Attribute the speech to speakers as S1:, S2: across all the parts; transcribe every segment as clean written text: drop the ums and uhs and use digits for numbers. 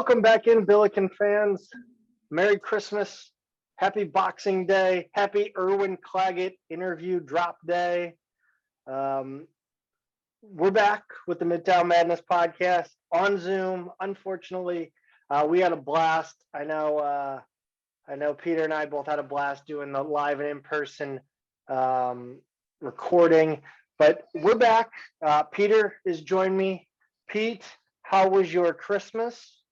S1: Welcome back in, Billiken fans. Merry Christmas. Happy Boxing Day. Happy Erwin Claggett interview drop day. We're back with the Midtown Madness podcast on Zoom. Unfortunately, we had a blast. I know Peter and I both had a blast doing the live and in-person recording, but we're back. Peter has joined me. Pete, how was your Christmas?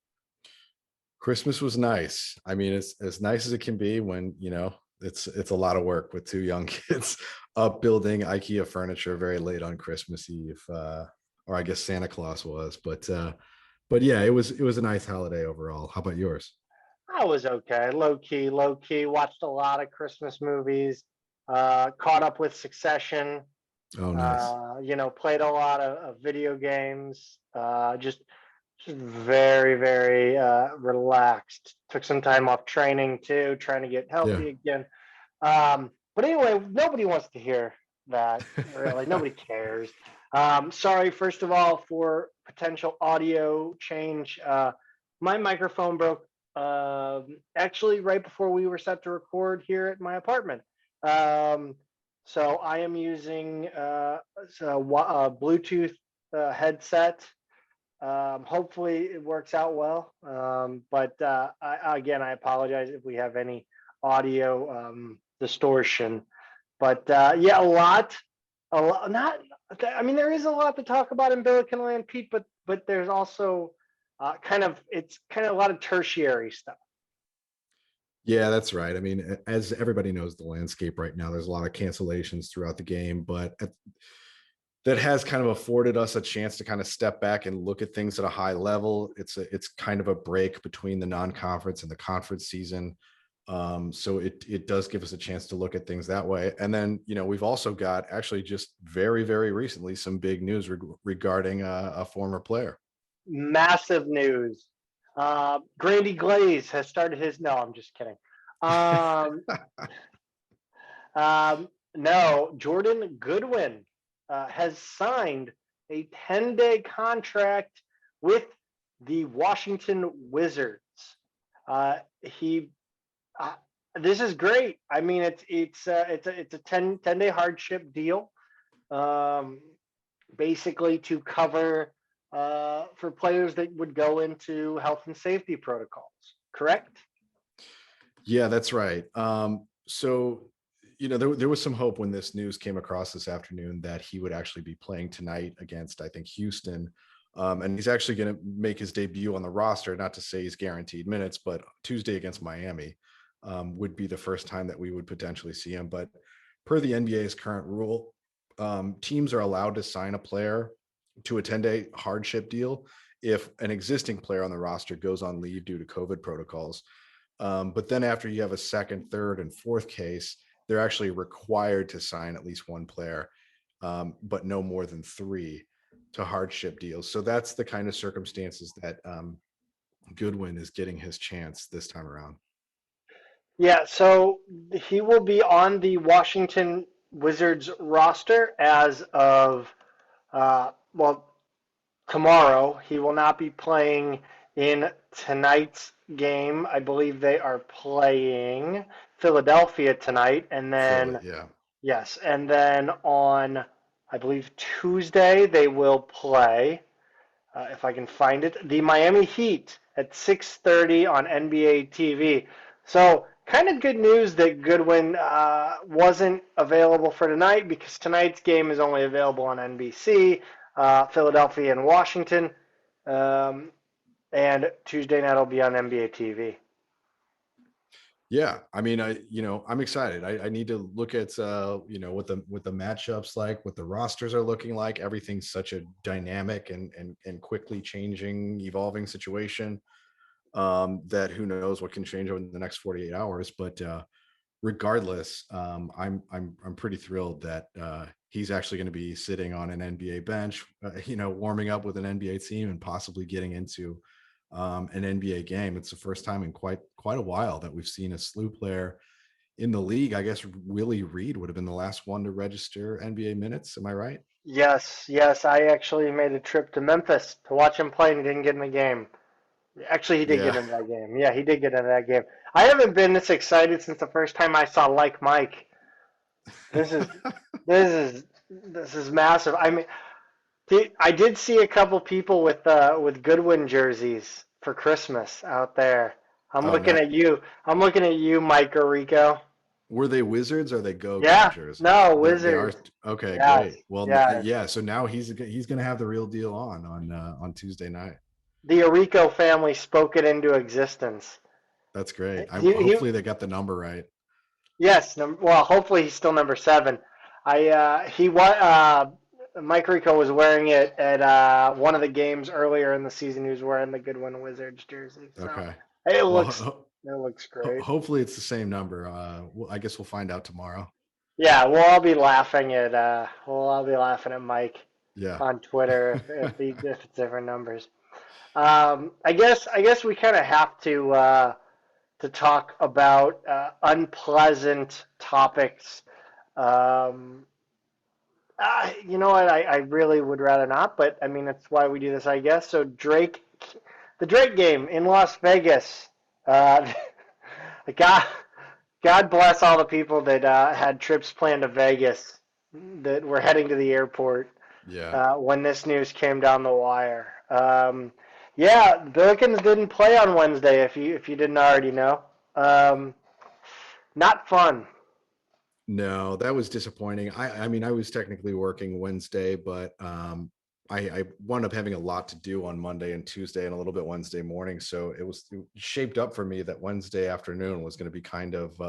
S2: Christmas was nice. I mean, it's as nice as it can be when, it's a lot of work with two young kids up building IKEA furniture very late on Christmas Eve, or I guess Santa Claus was. But yeah, it was a nice holiday overall. How about yours?
S1: I was okay. Low key. Watched a lot of Christmas movies. Caught up with Succession.
S2: Oh, nice.
S1: Played a lot of video games. Just very, very relaxed. Took some time off training too, trying to get healthy again. But anyway, nobody wants to hear that, really. Nobody cares. Sorry, first of all, for potential audio change. My microphone broke actually right before we were set to record here at my apartment. So I am using a Bluetooth headset. Hopefully it works out well. But I apologize if we have any audio distortion. But yeah, a lot. Not. I mean, there is a lot to talk about in Billiken Land, Pete. But there's also it's kind of a lot of tertiary stuff.
S2: Yeah, that's right. I mean, as everybody knows, the landscape right now, there's a lot of cancellations throughout the game, but that has kind of afforded us a chance to kind of step back and look at things at a high level. It's kind of a break between the non-conference and the conference season. So it does give us a chance to look at things that way. And then, we've also got actually just very, very recently some big news regarding a former player.
S1: Massive news. Grandy Glaze has started his. No, I'm just kidding. No, Jordan Goodwin has signed a 10-day contract with the Washington Wizards. This is great. I mean, it's a 10-day hardship deal, basically to cover for players that would go into health and safety protocols. Correct?
S2: Yeah, that's right. So there was some hope when this news came across this afternoon that he would actually be playing tonight against, I think, Houston. And he's actually going to make his debut on the roster, not to say he's guaranteed minutes, but Tuesday against Miami would be the first time that we would potentially see him. But per the NBA's current rule, teams are allowed to sign a player to a 10-day hardship deal if an existing player on the roster goes on leave due to COVID protocols. But then after you have a second, third, and fourth case, they're actually required to sign at least one player, but no more than three to hardship deals. So that's the kind of circumstances that Goodwin is getting his chance this time around.
S1: Yeah, so he will be on the Washington Wizards roster as of, tomorrow. He will not be playing in tonight's game. I believe they are playing Philadelphia tonight, and then yes, and then on, I believe, Tuesday they will play, if I can find it, the Miami Heat at 6:30 on NBA TV. So kind of good news that Goodwin wasn't available for tonight, because tonight's game is only available on NBC, Philadelphia and Washington, and Tuesday night will be on NBA TV.
S2: Yeah, I mean, I'm excited. I need to look at what the matchups like, what the rosters are looking like. Everything's such a dynamic and quickly changing, evolving situation that who knows what can change over the next 48 hours. But regardless, I'm pretty thrilled that he's actually going to be sitting on an NBA bench, warming up with an NBA team and possibly getting into an NBA game. It's the first time in quite a while that we've seen a SLU player in the league. I guess Willie Reed would have been the last one to register NBA minutes. Am I right?
S1: Yes. I actually made a trip to Memphis to watch him play and he didn't get in the game. Actually, he did get
S2: Yeah.
S1: into that game. Yeah, he did get into that game. I haven't been this excited since the first time I saw Like Mike. This is this is massive. I mean, I did see a couple people with Goodwin jerseys for Christmas out there. I'm
S2: Oh,
S1: looking
S2: no.
S1: at you. I'm looking at you, Mike Rico.
S2: Were they Wizards or are they Go
S1: Yeah,
S2: jerseys?
S1: no,
S2: They are.
S1: Wizards.
S2: Okay,
S1: Yes,
S2: great. Well,
S1: yes.
S2: yeah. So now he's going to have the real deal on Tuesday night.
S1: The Arico family spoke it into existence.
S2: That's great.
S1: He
S2: Hopefully they got the number right.
S1: yes. Well, hopefully he's still number 7. He what Mike Rico was wearing it at one of the games earlier in the season. He was wearing the Goodwin Wizards jersey. So
S2: Okay.
S1: it
S2: Well,
S1: looks great.
S2: hopefully it's the same number. I guess we'll find out tomorrow.
S1: Yeah, we'll all be laughing at Mike
S2: Yeah.
S1: on Twitter if it's different numbers. I guess we kind of have to talk about unpleasant topics. Um, you know what? I really would rather not, but I mean that's why we do this, I guess. So the Drake game in Las Vegas. Uh, God, God bless all the people that had trips planned to Vegas that were heading to the airport
S2: Yeah.
S1: when this news came down the wire. Yeah, Billikens didn't play on Wednesday. If you didn't already know, um, not fun.
S2: No, that was disappointing. I mean, I was technically working Wednesday, but I wound up having a lot to do on Monday and Tuesday and a little bit Wednesday morning. So it shaped up for me that Wednesday afternoon was going to be kind of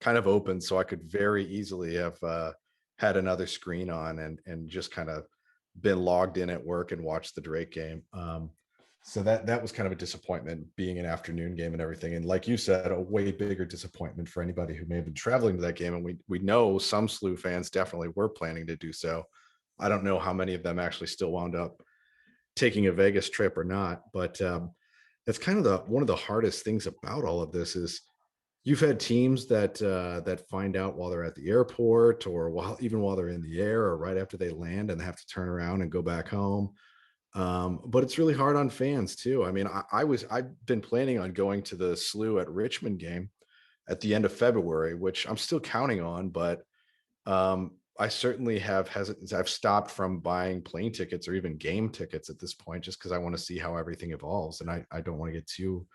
S2: open, so I could very easily have had another screen on and just kind of been logged in at work and watched the Drake game. So that was kind of a disappointment, being an afternoon game and everything. And like you said, a way bigger disappointment for anybody who may have been traveling to that game. And we know some SLU fans definitely were planning to do so. I don't know how many of them actually still wound up taking a Vegas trip or not, but that's kind of the one of the hardest things about all of this is you've had teams that find out while they're at the airport or while they're in the air or right after they land and they have to turn around and go back home. But it's really hard on fans too. I mean, I've been planning on going to the SLU at Richmond game at the end of February, which I'm still counting on, but I certainly I've stopped from buying plane tickets or even game tickets at this point, just because I want to see how everything evolves. And I don't want to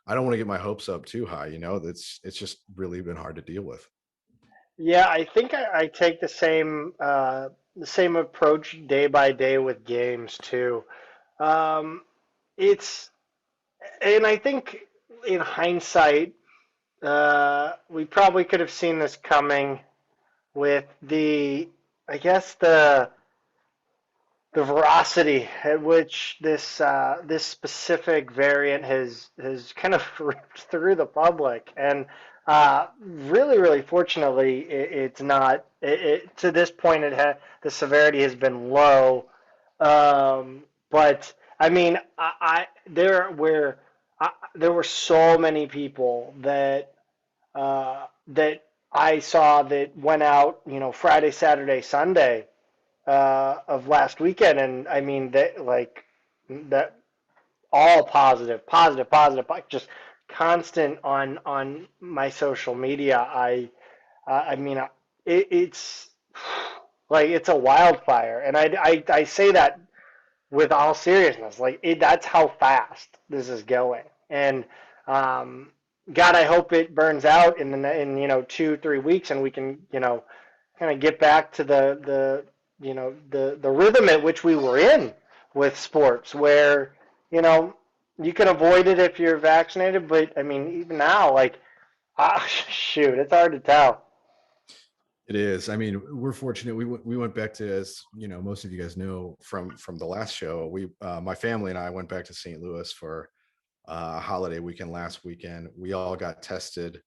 S2: I don't want to get my hopes up too high. It's just really been hard to deal with.
S1: Yeah, I think I take the same approach day by day with games too. Um, it's and I think in hindsight, we probably could have seen this coming with I guess the veracity at which this specific variant has kind of ripped through the public, and really fortunately, it's not. To this point, the severity has been low, but I mean, there were so many people that I saw that went out, Friday, Saturday, Sunday of last weekend, and I mean that like that all positive, just constant on my social media. I mean it's like it's a wildfire, and I say that with all seriousness. Like that's how fast this is going, and um, God, I hope it burns out in 2-3 weeks, and we can kind of get back to the rhythm at which we were in with sports, where you know you can avoid it if you're vaccinated, but I mean even now, like shoot, it's hard to tell.
S2: It is. I mean, we're fortunate. We went back to, as you know, most of you guys know from the last show. My family and I went back to St. Louis for a holiday weekend last weekend. We all got tested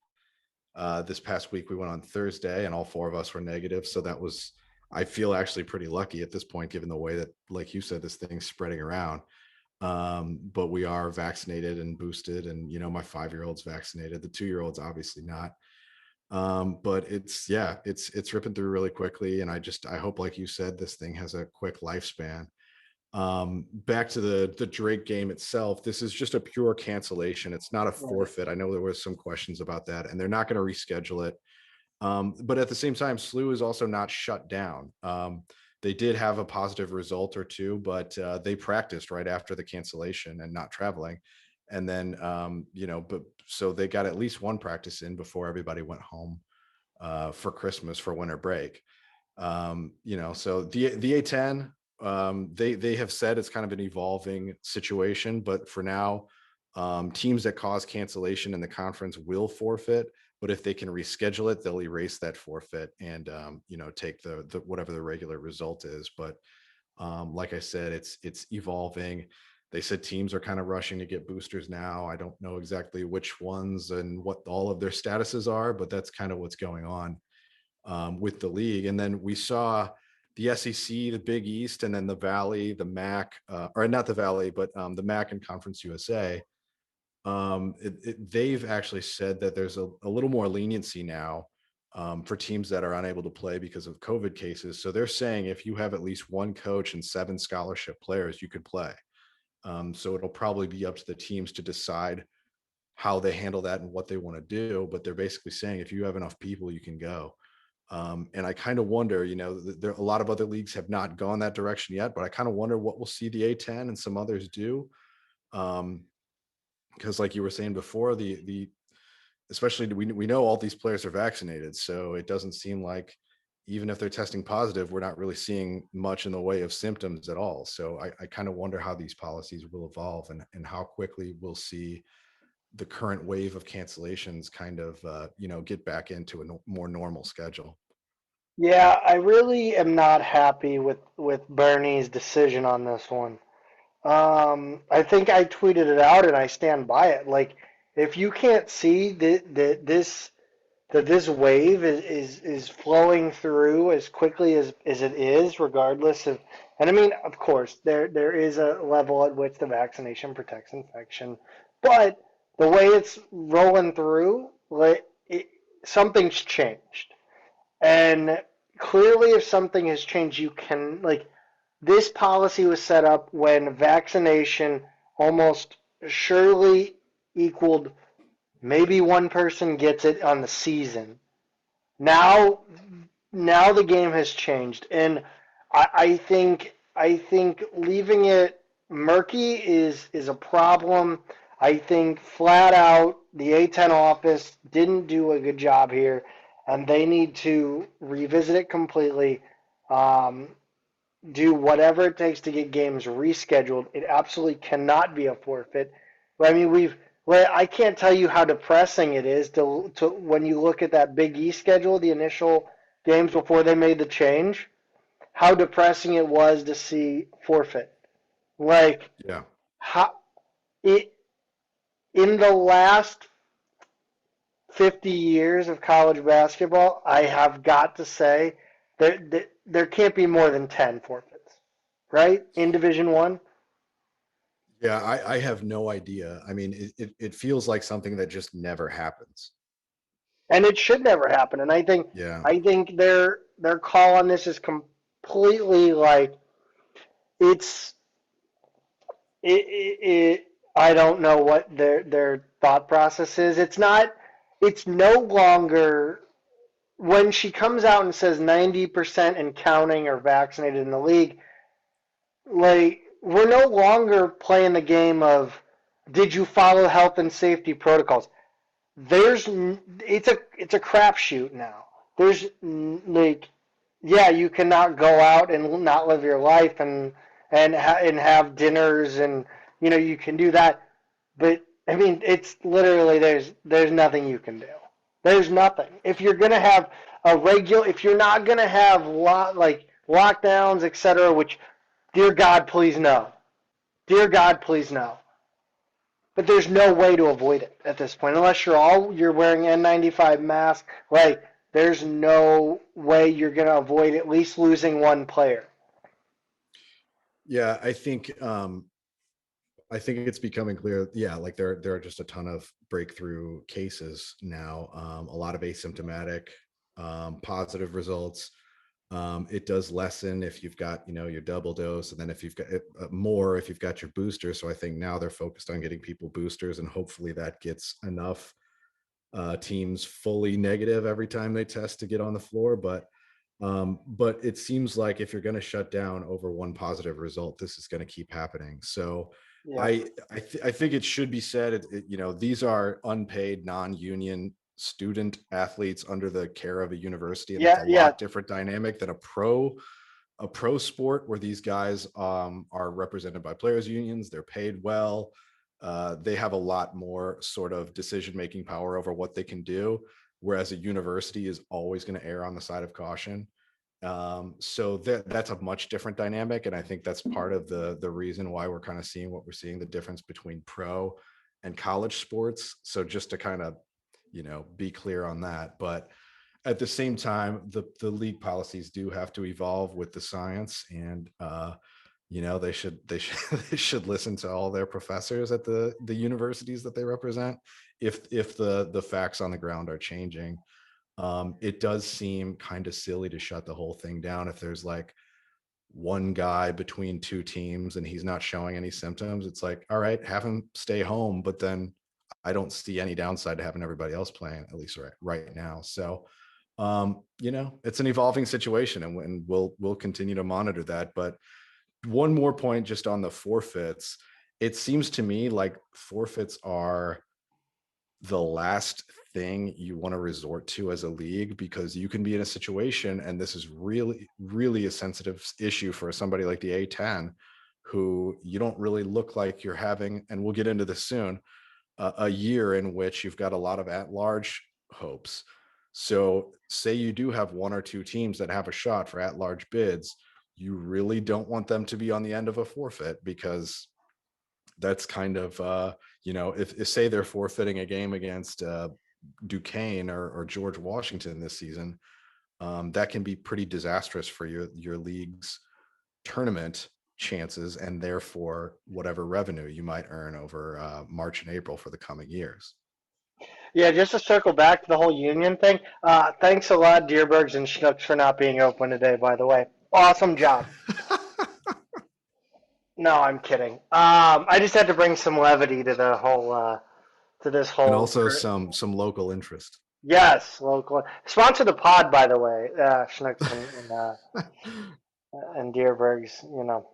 S2: this past week. We went on Thursday, and all four of us were negative. So that was, I feel actually pretty lucky at this point, given the way that, like you said, this thing's spreading around. But we are vaccinated and boosted, and my 5-year-old's vaccinated. The 2-year-old's obviously not. But it's ripping through really quickly, and I hope, like you said, this thing has a quick lifespan. Back to the Drake game itself, this is just a pure cancellation. It's not a
S1: Right.
S2: forfeit. I know there was some questions about that, and they're not going to reschedule it. But at the same time, SLU is also not shut down. They did have a positive result or two, but they practiced right after the cancellation and not traveling. And then, but so they got at least one practice in before everybody went home for Christmas for winter break. So the A10, they have said it's kind of an evolving situation, but for now, teams that cause cancellation in the conference will forfeit. But if they can reschedule it, they'll erase that forfeit and take the whatever the regular result is. But like I said, it's evolving. They said teams are kind of rushing to get boosters now. I don't know exactly which ones and what all of their statuses are, but that's kind of what's going on with the league. And then we saw the SEC, the Big East, and then the Valley, the MAC, or not the Valley, but the MAC and Conference USA. They've actually said that there's a little more leniency now for teams that are unable to play because of COVID cases. So they're saying if you have at least one coach and 7 scholarship players, you could play. So it'll probably be up to the teams to decide how they handle that and what they want to do. But they're basically saying if you have enough people, you can go. And I kind of wonder, there a lot of other leagues have not gone that direction yet, but I kind of wonder what we'll see the A10 and some others do. Because like you were saying before, the especially we know all these players are vaccinated, so it doesn't seem like even if they're testing positive, we're not really seeing much in the way of symptoms at all. So I kind of wonder how these policies will evolve and how quickly we'll see the current wave of cancellations kind of get back into a more normal schedule.
S1: Yeah, I really am not happy with Bernie's decision on this one. I think I tweeted it out and I stand by it. Like, if you can't see that this wave is flowing through as quickly as it is, regardless of, and I mean, of course, there is a level at which the vaccination protects infection, but the way it's rolling through, like, something's changed. And clearly, if something has changed, you can, like, this policy was set up when vaccination almost surely equaled maybe one person gets it on the season. Now, now the game has changed, and I think leaving it murky is a problem. I think flat out the A10 office didn't do a good job here, and they need to revisit it completely. Um, do whatever it takes to get games rescheduled. It absolutely cannot be a forfeit. I mean, I can't tell you how depressing it is to when you look at that Big E schedule, the initial games before they made the change, how depressing it was to see forfeit. Like,
S2: Yeah.
S1: how it in the last 50 years of college basketball, I have got to say there can't be more than 10 forfeits, right? In Division 1.
S2: Yeah, I have no idea. I mean, it feels like something that just never happens.
S1: And it should never happen. And
S2: Yeah.
S1: I think their call on this is completely like it's it I don't know what their thought process is. It's no longer when she comes out and says 90% and counting are vaccinated in the league, like, we're no longer playing the game of did you follow health and safety protocols. There's it's a crapshoot now. There's like, yeah, you cannot go out and not live your life and have dinners, and you can do that, but I mean, it's literally there's nothing you can do. There's nothing. If you're gonna have if you're not gonna have like lockdowns, etc., which, dear God, please no. Dear God, please no. But there's no way to avoid it at this point, unless you're wearing N95 mask. Like, there's no way you're gonna avoid at least losing one player.
S2: Yeah, I think it's becoming clear. Yeah, like there are just a ton of breakthrough cases now. A lot of asymptomatic, positive results. It does lessen if you've got, your double dose, and then if you've got more if you've got your booster. So I think now they're focused on getting people boosters, and hopefully that gets enough teams fully negative every time they test to get on the floor. But it seems like if you're going to shut down over one positive result, this is going to keep happening. So
S1: Yeah.
S2: I think it should be said, these are unpaid, non-union student athletes under the care of a university, and that's a
S1: Yeah. Yeah.
S2: lot different dynamic than a pro sport where these guys are represented by players unions. They're paid well. They have a lot more sort of decision making power over what they can do, whereas a university is always going to err on the side of caution. So that's a much different dynamic, and I think that's part of the reason why we're kind of seeing what we're seeing, the difference between pro and college sports. So just to kind of be clear on that. But at the same time, the league policies do have to evolve with the science, and they should they should listen to all their professors at the universities that they represent if the facts on the ground are changing. It does seem kind of silly to shut the whole thing down if there's like one guy between two teams and he's not showing any symptoms. It's like, all right, have him stay home, but then I don't see any downside to having everybody else playing, at least right now. So it's an evolving situation, and we'll continue to monitor that. But one more point just on the forfeits. It seems to me like forfeits are the last thing you want to resort to as a league, because you can be in a situation, and this is really, really a sensitive issue for somebody like the A10, who you don't really look like you're having, and we'll get into this soon, a year in which you've got a lot of at-large hopes. So say you do have one or two teams that have a shot for at-large bids, you really don't want them to be on the end of a forfeit, because that's kind of if say they're forfeiting a game against Duquesne or George Washington this season, that can be pretty disastrous for your league's tournament chances, and therefore whatever revenue you might earn over March and April for the coming years.
S1: Yeah, just to circle back to the whole union thing. Thanks a lot, Deerbergs and Schnooks, for not being open today. By the way, awesome job. No, I'm kidding. I just had to bring some levity to the whole to this
S2: And
S1: whole.
S2: also some local interest.
S1: Yes, local sponsor the pod, by the way, Schnooks and Deerbergs. No,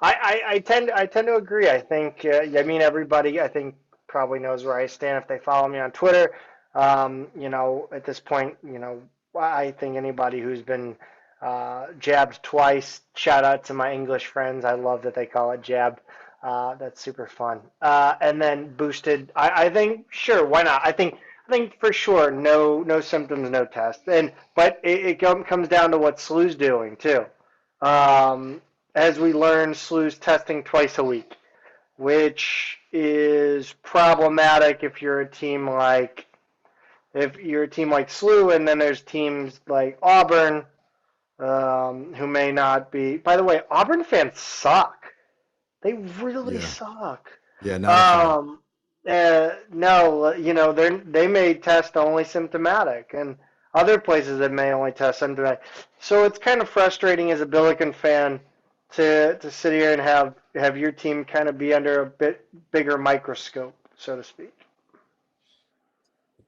S1: I tend to agree. I think everybody I think probably knows where I stand if they follow me on Twitter. At this point, I think anybody who's been jabbed twice. Shout out to my English friends. I love that they call it jab. That's super fun. And then boosted. I think sure, why not? I think for sure, no symptoms, no test. But it comes down to what SLU's doing too. As we learned, SLU's testing twice a week, which is problematic if you're a team like SLU, and then there's teams like Auburn, who may not be. By the way, Auburn fans suck. They really
S2: Yeah.
S1: suck.
S2: Yeah, not a fan.
S1: Um, no, they may test only symptomatic, and other places that may only test symptomatic. So it's kind of frustrating as a Billiken fan to sit here and have your team kind of be under a bit bigger microscope, so to speak.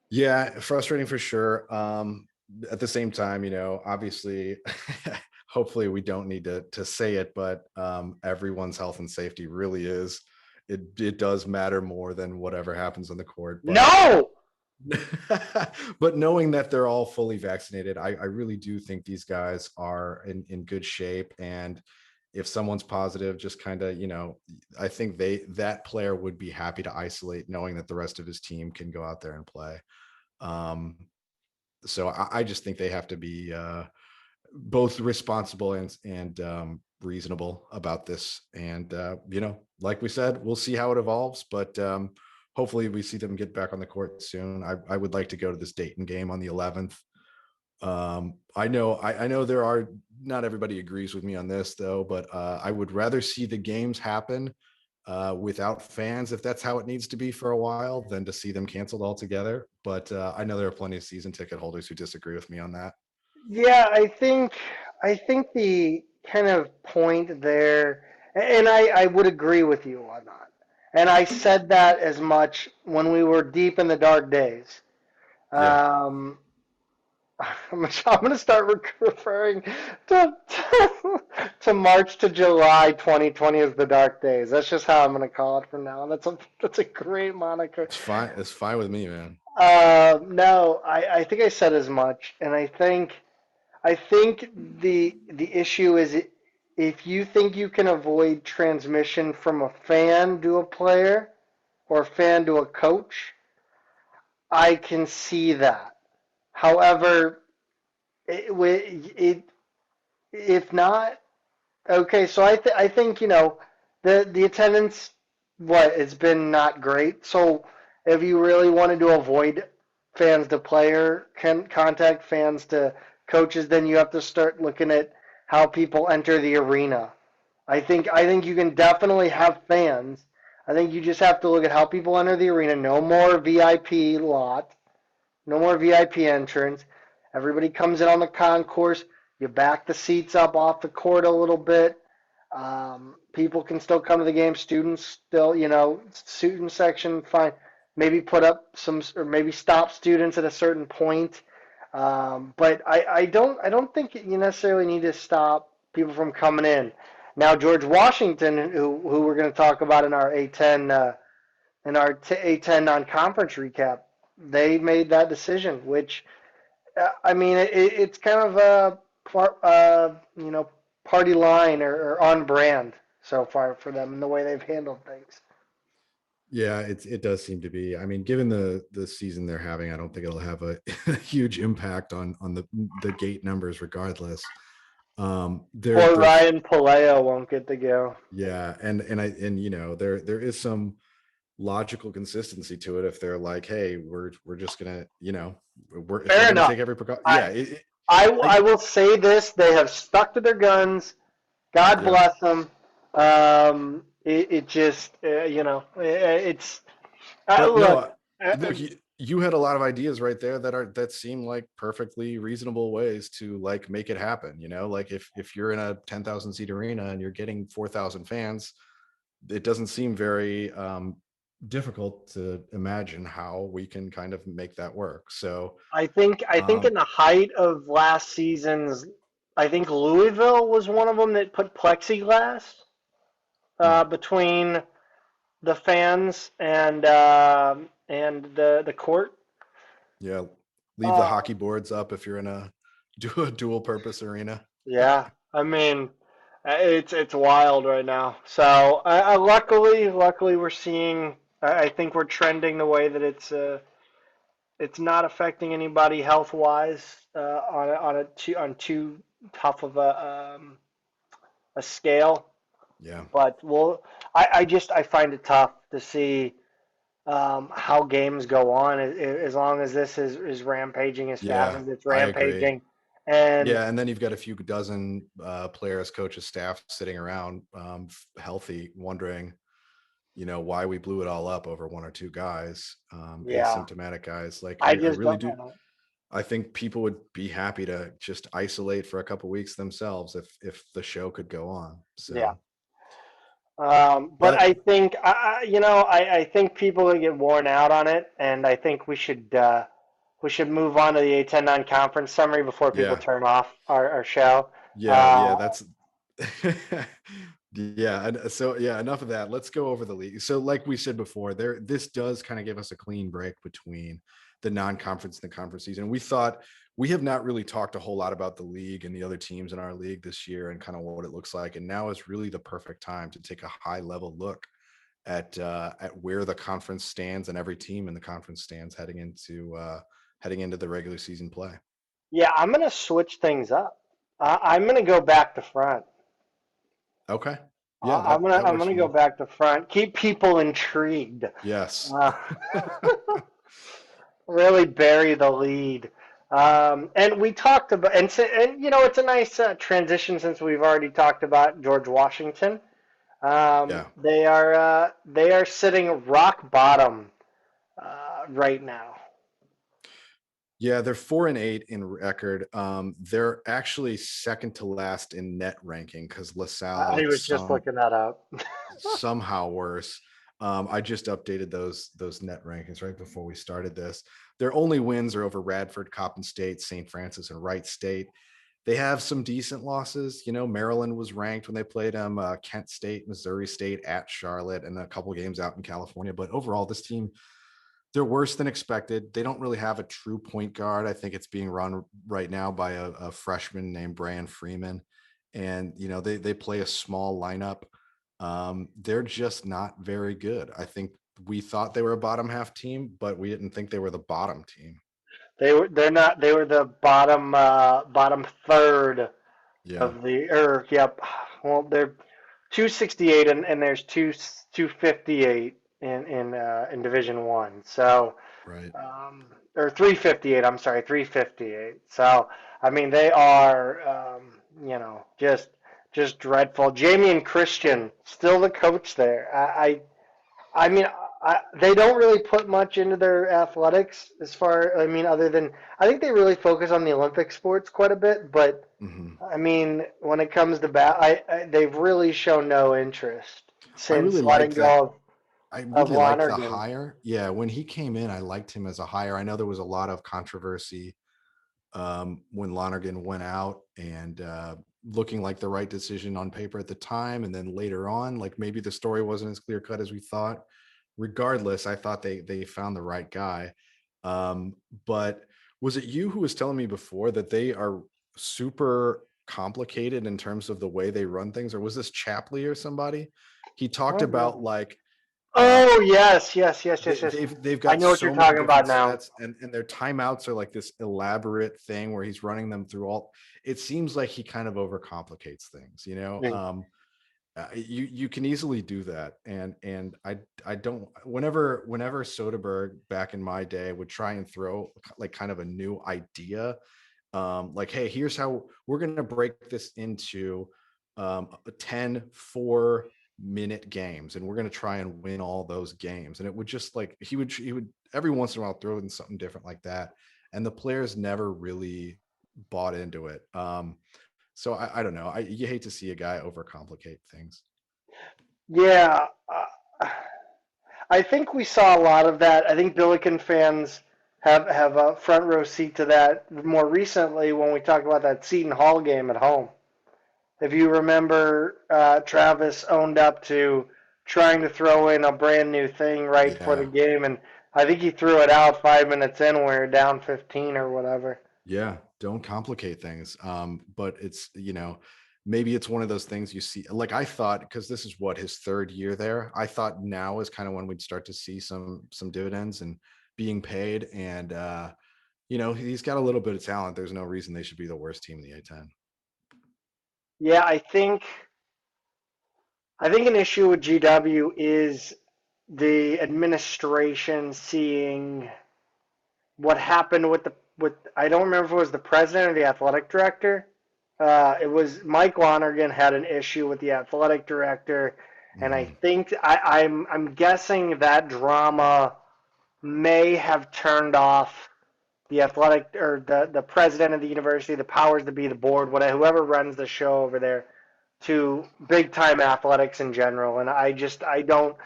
S2: Yeah, frustrating for sure. At the same time, obviously, hopefully we don't need to say it, but everyone's health and safety really is. It does matter more than whatever happens on the court. But
S1: No.
S2: but knowing that they're all fully vaccinated, I really do think these guys are in good shape. And if someone's positive, just kind of, I think that player would be happy to isolate, knowing that the rest of his team can go out there and play. Um, so I just think they have to be both responsible and reasonable about this. And like we said, we'll see how it evolves, but hopefully we see them get back on the court soon. I would like to go to this Dayton game on the 11th. I know there are not everybody agrees with me on this though, but I would rather see the games happen without fans, if that's how it needs to be for a while, than to see them canceled altogether. But I know there are plenty of season ticket holders who disagree with me on that.
S1: Yeah, I think the kind of point there, and I would agree with you on that. And I said that as much when we were deep in the dark days.
S2: Yeah,
S1: Um, I'm going to start referring to March to July 2020 as the dark days. That's just how I'm going to call it from now on. That's a great moniker.
S2: it's fine. It's fine with me, man.
S1: No, I think I said as much, and I think the issue is if you think you can avoid transmission from a fan to a player or a fan to a coach, I can see that. However, it if not, okay, so I think the attendance what it's been not great. So if you really wanted to avoid fans to player contact, fans to coaches, then you have to start looking at how people enter the arena. I think you can definitely have fans. I think you just have to look at how people enter the arena. No more VIP lot. No more VIP entrance. Everybody comes in on the concourse. You back the seats up off the court a little bit. People can still come to the game. Students still, student section, fine. Maybe put up some, or maybe stop students at a certain point. But I don't think you necessarily need to stop people from coming in. Now, George Washington, who we're going to talk about in our A10 A10 non-conference recap, they made that decision, which I mean, it's kind of a party line or on brand so far for them and the way they've handled things.
S2: Yeah, it does seem to be. I mean, given the season they're having, I don't think it'll have a, a huge impact on the gate numbers, regardless.
S1: Poor
S2: There's
S1: Ryan Paleo won't get to go.
S2: yeah, and there is some logical consistency to it if they're like, hey, we're just gonna if we're
S1: Fair
S2: gonna
S1: enough.
S2: take every precaution.
S1: I,
S2: Yeah,
S1: I
S2: I
S1: will say this: they have stuck to their guns. God
S2: yeah.
S1: bless them. It just it's
S2: But no,
S1: look.
S2: look, you had a lot of ideas right there that seem like perfectly reasonable ways to like make it happen. Like if you're in a 10,000 seat arena and you're getting 4,000 fans, it doesn't seem very difficult to imagine how we can kind of make that work. So
S1: I think in
S2: um,
S1: the height of last season's, I think Louisville was one of them that put plexiglass
S2: hmm,
S1: between the fans and the court.
S2: yeah, leave the
S1: Uh,
S2: hockey boards up if you're in a do a dual purpose arena.
S1: yeah, I mean it's wild right now. So luckily we're seeing. I think we're trending the way that it's not affecting anybody health wise on too tough of a scale.
S2: Yeah.
S1: But I find it tough to see how games go on as long as this is rampaging as fast
S2: Yeah,
S1: as it's
S2: I agree.
S1: rampaging. And
S2: Yeah, and then you've got a few dozen players, coaches, staff sitting around healthy, wondering, why we blew it all up over one or two guys,
S1: yeah,
S2: asymptomatic guys. Like
S1: I
S2: I
S1: just
S2: really
S1: don't
S2: do.
S1: know.
S2: I think people would be happy to just isolate for a couple weeks themselves if the show could go on.
S1: Yeah.
S2: So,
S1: But I
S2: but
S1: think I think people will get worn out on it, and I think we should move on to the A10 non-conference summary before people
S2: yeah,
S1: turn off our show.
S2: yeah, that's yeah. And so yeah, enough of that. Let's go over the league. So, like we said before, this does kind of give us a clean break between the non-conference and the conference season. We thought we have not really talked a whole lot about the league and the other teams in our league this year and kind of what it looks like. And now is really the perfect time to take a high level look at where the conference stands and every team in the conference stands heading into the regular season play.
S1: Yeah, I'm gonna switch things up. I'm gonna go back to front.
S2: Okay. Yeah,
S1: I- I'm gonna
S2: that
S1: I'm
S2: works
S1: gonna
S2: for
S1: go
S2: me.
S1: back to front. Keep people intrigued.
S2: Yes.
S1: Uh, really bury the lead. And we talked about, and it's a nice transition since we've already talked about George Washington.
S2: Yeah.
S1: They are sitting rock bottom right now.
S2: Yeah, they're 4-8 in record. They're actually second to last in net ranking because
S1: I
S2: LaSalle
S1: was just looking that up.
S2: somehow worse. I just updated those net rankings right before we started this. Their only wins are over Radford, Coppin State, St. Francis, and Wright State. They have some decent losses. Maryland was ranked when they played them. Kent State, Missouri State, at Charlotte, and a couple games out in California. But overall, this team, they're worse than expected. They don't really have a true point guard. I think it's being run right now by a freshman named Brian Freeman. And, they play a small lineup. They're just not very good. I think we thought they were a bottom half team, but we didn't think they were the bottom team.
S1: They're not. They were the bottom third
S2: Yeah,
S1: of the. Or yep. Well, they're 268, and there's 258 in Division One. So,
S2: right.
S1: or 358. I'm sorry, 358. So I mean they are just dreadful. Jamie and Christian still the coach there. I mean, they don't really put much into their athletics as far. I mean, other than I think they really focus on the Olympic sports quite a bit. But
S2: Hmm.
S1: I mean, when it comes to they've really shown no interest
S2: I really
S1: since letting
S2: like that.
S1: go
S2: I
S1: of
S2: really like the
S1: Lonergan.
S2: hire. Yeah, when he came in, I liked him as a hire. I know there was a lot of controversy when Lonergan went out and looking like the right decision on paper at the time. And then later on, like maybe the story wasn't as clear cut as we thought. Regardless, I thought they found the right guy. But was it you who was telling me before that they are super complicated in terms of the way they run things, or was this Chapley or somebody? He
S1: I
S2: talked
S1: don't
S2: about
S1: know.
S2: like uh,
S1: Oh yes, yes, yes, yes,
S2: they,
S1: yes.
S2: they've
S1: I
S2: got
S1: know what you're
S2: so many
S1: talking about
S2: different
S1: now.
S2: sets, and their timeouts are like this elaborate thing where he's running them through all. It seems like he kind of overcomplicates things,
S1: Yeah.
S2: you can easily do that, and I don't. Whenever Soderbergh back in my day would try and throw like kind of a new idea, like, hey, here's how we're going to break this into 10 4-minute games, and we're going to try and win all those games. And it would just like he would every once in a while throw in something different like that, and the players never really bought into it. So I don't know. You hate to see a guy overcomplicate things.
S1: Yeah, I think we saw a lot of that. I think Billiken fans have a front row seat to that more recently when we talk about that Seton Hall game at home. If you remember, Travis owned up to trying to throw in a brand new thing right before the
S2: Yeah.
S1: game, and I think he threw it out 5 minutes in when we were down 15 or whatever.
S2: Yeah, don't complicate things. But it's, maybe it's one of those things you see. Like I thought, because this is what his third year there. I thought now is kind of when we'd start to see some dividends and being paid. And he's got a little bit of talent. There's no reason they should be the worst team in the A10.
S1: Yeah, I think an issue with GW is the administration seeing what happened with I don't remember if it was the president or the athletic director. It was Mike Lonergan had an issue with the athletic director, and I
S2: Hmm.
S1: think I'm guessing that drama may have turned off the athletic or the president of the university, the powers that be, the board, whatever, whoever runs the show over there, to big time athletics in general. And I don't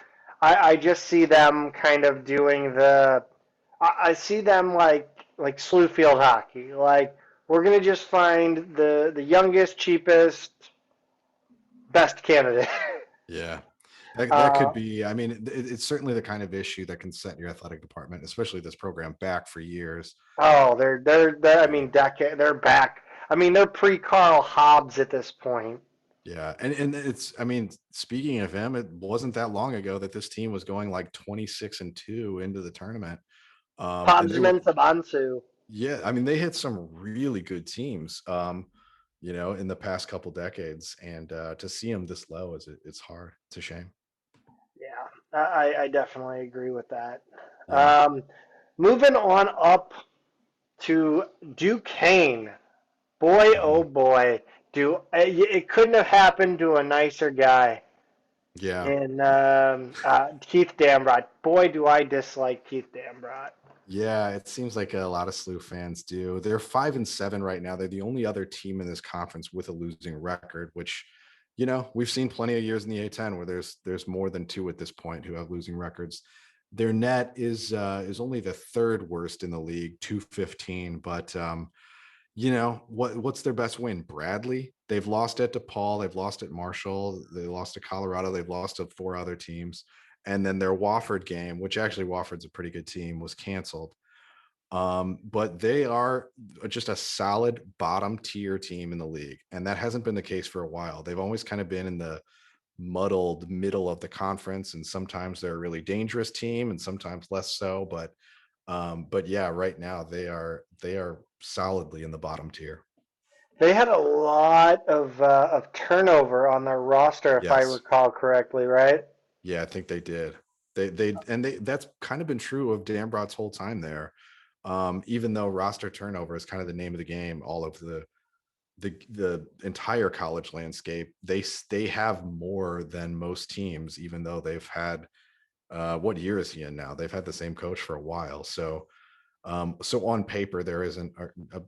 S1: I just see them kind of doing I see them like slew field hockey. Like we're gonna just find the youngest, cheapest, best candidate.
S2: Yeah. That could
S1: uh,
S2: be. I mean, it's certainly the kind of issue that can set your athletic department, especially this program, back for years.
S1: oh, they're I
S2: Yeah.
S1: mean decade they're back. I mean they're pre Carl Hobbs at this point.
S2: Yeah, and it's, I mean, speaking of him, it wasn't that long ago that this team was going like 26-2 into the tournament. And they were,
S1: Podsman Sabansu.
S2: yeah, I mean, they hit some really good teams, in the past couple decades, and to see them this low it's hard. It's a shame.
S1: Yeah, I definitely agree with that.
S2: Yeah,
S1: Um, moving on up to Duquesne. Boy, oh
S2: mhm.
S1: boy, do it couldn't have happened to a nicer guy.
S2: Yeah.
S1: And Keith Dambrot. Boy, do I dislike Keith Dambrot.
S2: Yeah, it seems like a lot of SLU fans do. They're 5-7 right now. They're the only other team in this conference with a losing record, which, we've seen plenty of years in the A10 where there's more than two at this point who have losing records. Their net is only the third worst in the league, 215. But what's their best win? Bradley. They've lost at DePaul. They've lost at Marshall. They lost to Colorado. They've lost to four other teams. And then their Wofford game, which actually Wofford's a pretty good team, was canceled. But they are just a solid bottom tier team in the league. And that hasn't been the case for a while. They've always kind of been in the muddled middle of the conference. And sometimes they're a really dangerous team and sometimes less so. But yeah, right now they are solidly in the bottom tier.
S1: They had a lot of turnover on their roster, if I
S2: Yes.
S1: recall correctly, right?
S2: Yeah, I think they did. They that's kind of been true of Dambrot's whole time there. Even though roster turnover is kind of the name of the game all over the entire college landscape, they have more than most teams, even though they've had what year is he in now? They've had the same coach for a while. So on paper, there isn't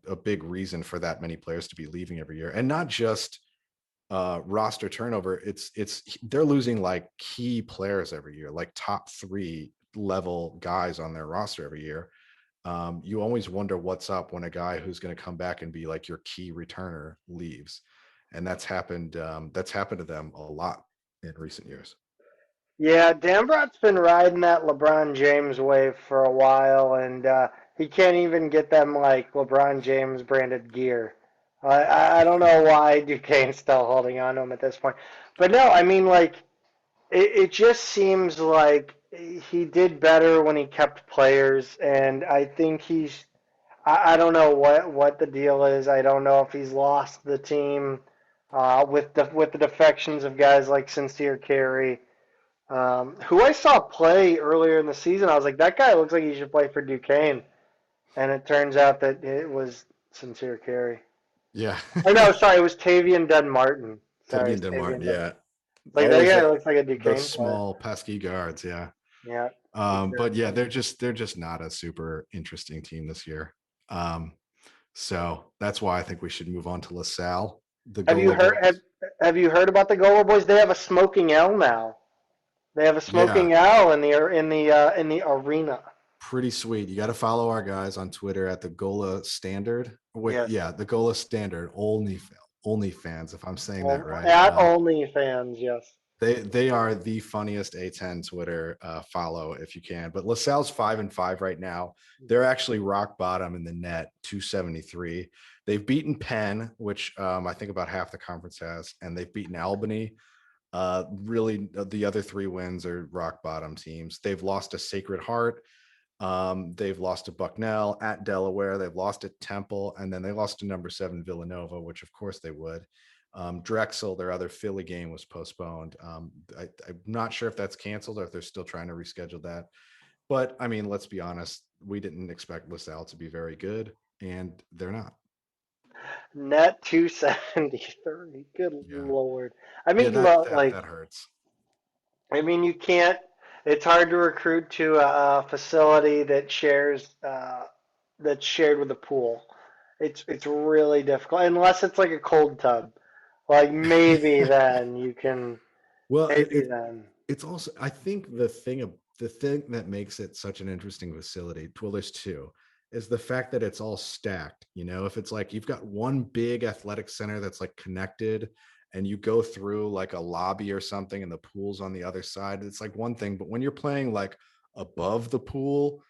S2: a big reason for that many players to be leaving every year, and not just roster turnover. It's they're losing like key players every year, like top three level guys on their roster every year. You always wonder what's up when a guy who's going to come back and be like your key returner leaves, and that's happened. That's happened to them a lot in recent years.
S1: Yeah, Dambrot's been riding that LeBron James wave for a while, and he can't even get them like LeBron James branded gear. I don't know why Duquesne's still holding on to him at this point, but no, I mean like it just seems like he did better when he kept players, and I think I don't know what the deal is. I don't know if he's lost the team with the defections of guys like Sincere Carey, who I saw play earlier in the season. I was like, that guy looks like he should play for Duquesne, and it turns out that it was Sincere Carey.
S2: Yeah.
S1: Oh no, sorry, it was Tavian Dunn Martin. Sorry,
S2: Tavian
S1: it's
S2: Denmark.
S1: Tavian Dunn.
S2: Yeah.
S1: Like that
S2: Always
S1: guy looks like a
S2: those
S1: Duquesne player.
S2: small pesky guards. Yeah.
S1: Yeah,
S2: But yeah,
S1: exactly.
S2: they're just not a super interesting team this year. Um, so that's why I think we should move on to LaSalle, the
S1: Have you
S2: Gola
S1: heard
S2: boys.
S1: have you heard about the Gola Boys? They have a smoking L now. They have a
S2: Yeah,
S1: smoking owl in the arena.
S2: pretty sweet. You got to follow our guys on Twitter at the Gola Standard. Wait,
S1: Yes.
S2: yeah, the Gola Standard. Only fans, if I'm saying that right.
S1: At OnlyFans, yes.
S2: They are the funniest A10 Twitter follow if you can. But LaSalle's 5-5 right now. They're actually rock bottom in the net, 273. They've beaten Penn, which I think about half the conference has, and they've beaten Albany. Really, the other three wins are rock bottom teams. They've lost to Sacred Heart. They've lost to Bucknell at Delaware. They've lost at Temple, and then they lost to number 7 Villanova, which of course they would. Drexel, their other Philly game, was postponed. I'm not sure if that's canceled or if they're still trying to reschedule that. But I mean, let's be honest, we didn't expect LaSalle to be very good, and they're not.
S1: Net 273. Good
S2: Yeah,
S1: lord. I
S2: yeah,
S1: mean,
S2: that hurts.
S1: you can't. It's hard to recruit to a facility that's shared with a pool. It's really difficult unless it's like a cold tub. Like maybe then you can.
S2: Well,
S1: Maybe then.
S2: it's also, I think the thing that makes it such an interesting facility, well, there's two, is the fact that it's all stacked. If it's like you've got one big athletic center that's like connected, and you go through like a lobby or something and the pool's on the other side, it's like one thing. But when you're playing like above the pool,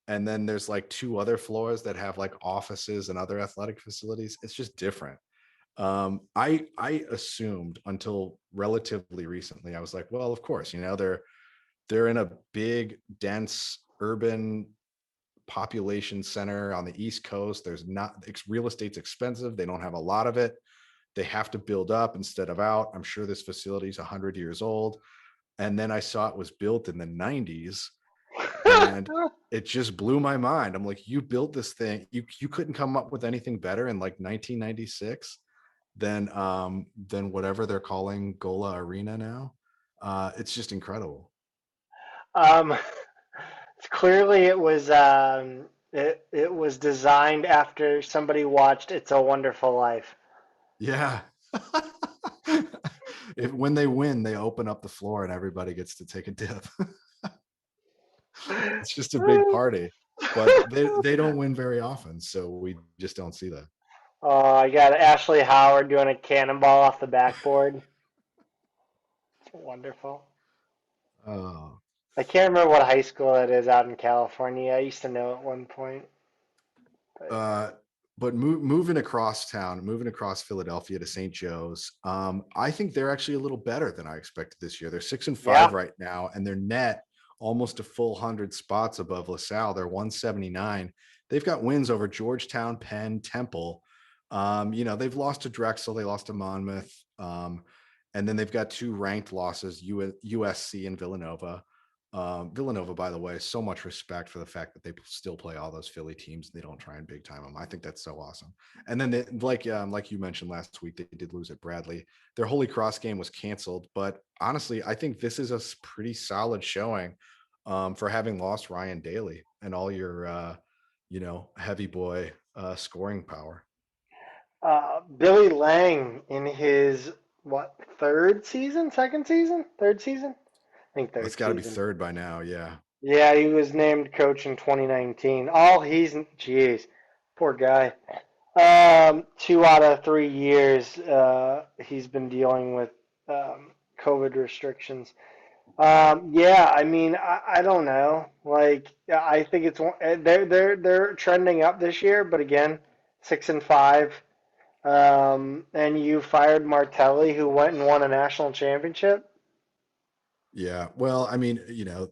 S2: and then there's like two other floors that have like offices and other athletic facilities, it's just different. I assumed until relatively recently, I was like, well, of course, they're in a big, dense, urban population center on the East Coast. There's not real estate's expensive. They don't have a lot of it. They have to build up instead of out. I'm sure this facility is 100 years old. And then I saw it was built in the 90s, and it just blew my mind. I'm like, you built this thing. You couldn't come up with anything better in like 1996 than whatever they're calling Gola Arena now. It's just incredible.
S1: um, Clearly, it was designed after somebody watched "It's a Wonderful Life."
S2: Yeah. When they win, they open up the floor and everybody gets to take a dip. It's just a big party, but they don't win very often, so we just don't see that.
S1: Oh, I got Ashley Howard doing a cannonball off the backboard. It's wonderful.
S2: Oh,
S1: I can't remember what high school it is out in California. I used to know at one point. But
S2: uh, but moving across Philadelphia to St. Joe's, I think they're actually a little better than I expected this year. They're 6-5
S1: yeah,
S2: right now, and they're net almost a full 100 spots above LaSalle. They're 179. They've got wins over Georgetown, Penn, Temple. They've lost to Drexel, they lost to Monmouth, and then they've got two ranked losses, USC and Villanova. Villanova, by the way, so much respect for the fact that they still play all those Philly teams. They don't try and big time them. I think that's so awesome. And then, like you mentioned last week, they did lose at Bradley. Their Holy Cross game was canceled, but honestly, I think this is a pretty solid showing for having lost Ryan Daly and all your, heavy boy scoring power.
S1: Billy Lang in his what third season, second season, third season? I think
S2: It's
S1: third
S2: got to be
S1: season.
S2: third by now. Yeah.
S1: Yeah, he was named coach in 2019. All he's, jeez, poor guy. 2 out of 3 years, he's been dealing with COVID restrictions. Yeah, I mean, I don't know. Like, I think they're trending up this year, but again, 6-5. And you fired Martelli, who went and won a national championship.
S2: Yeah. Well, I mean,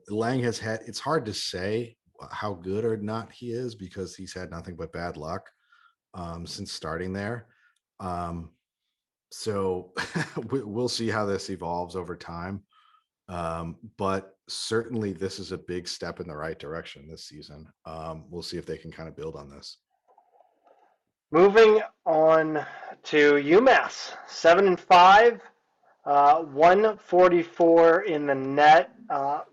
S2: Lang has had, it's hard to say how good or not he is because he's had nothing but bad luck since starting there. Um, so we'll see how this evolves over time. But certainly this is a big step in the right direction this season. We'll see if they can kind of build on this.
S1: Moving on to UMass, 7-5, 144 in the net.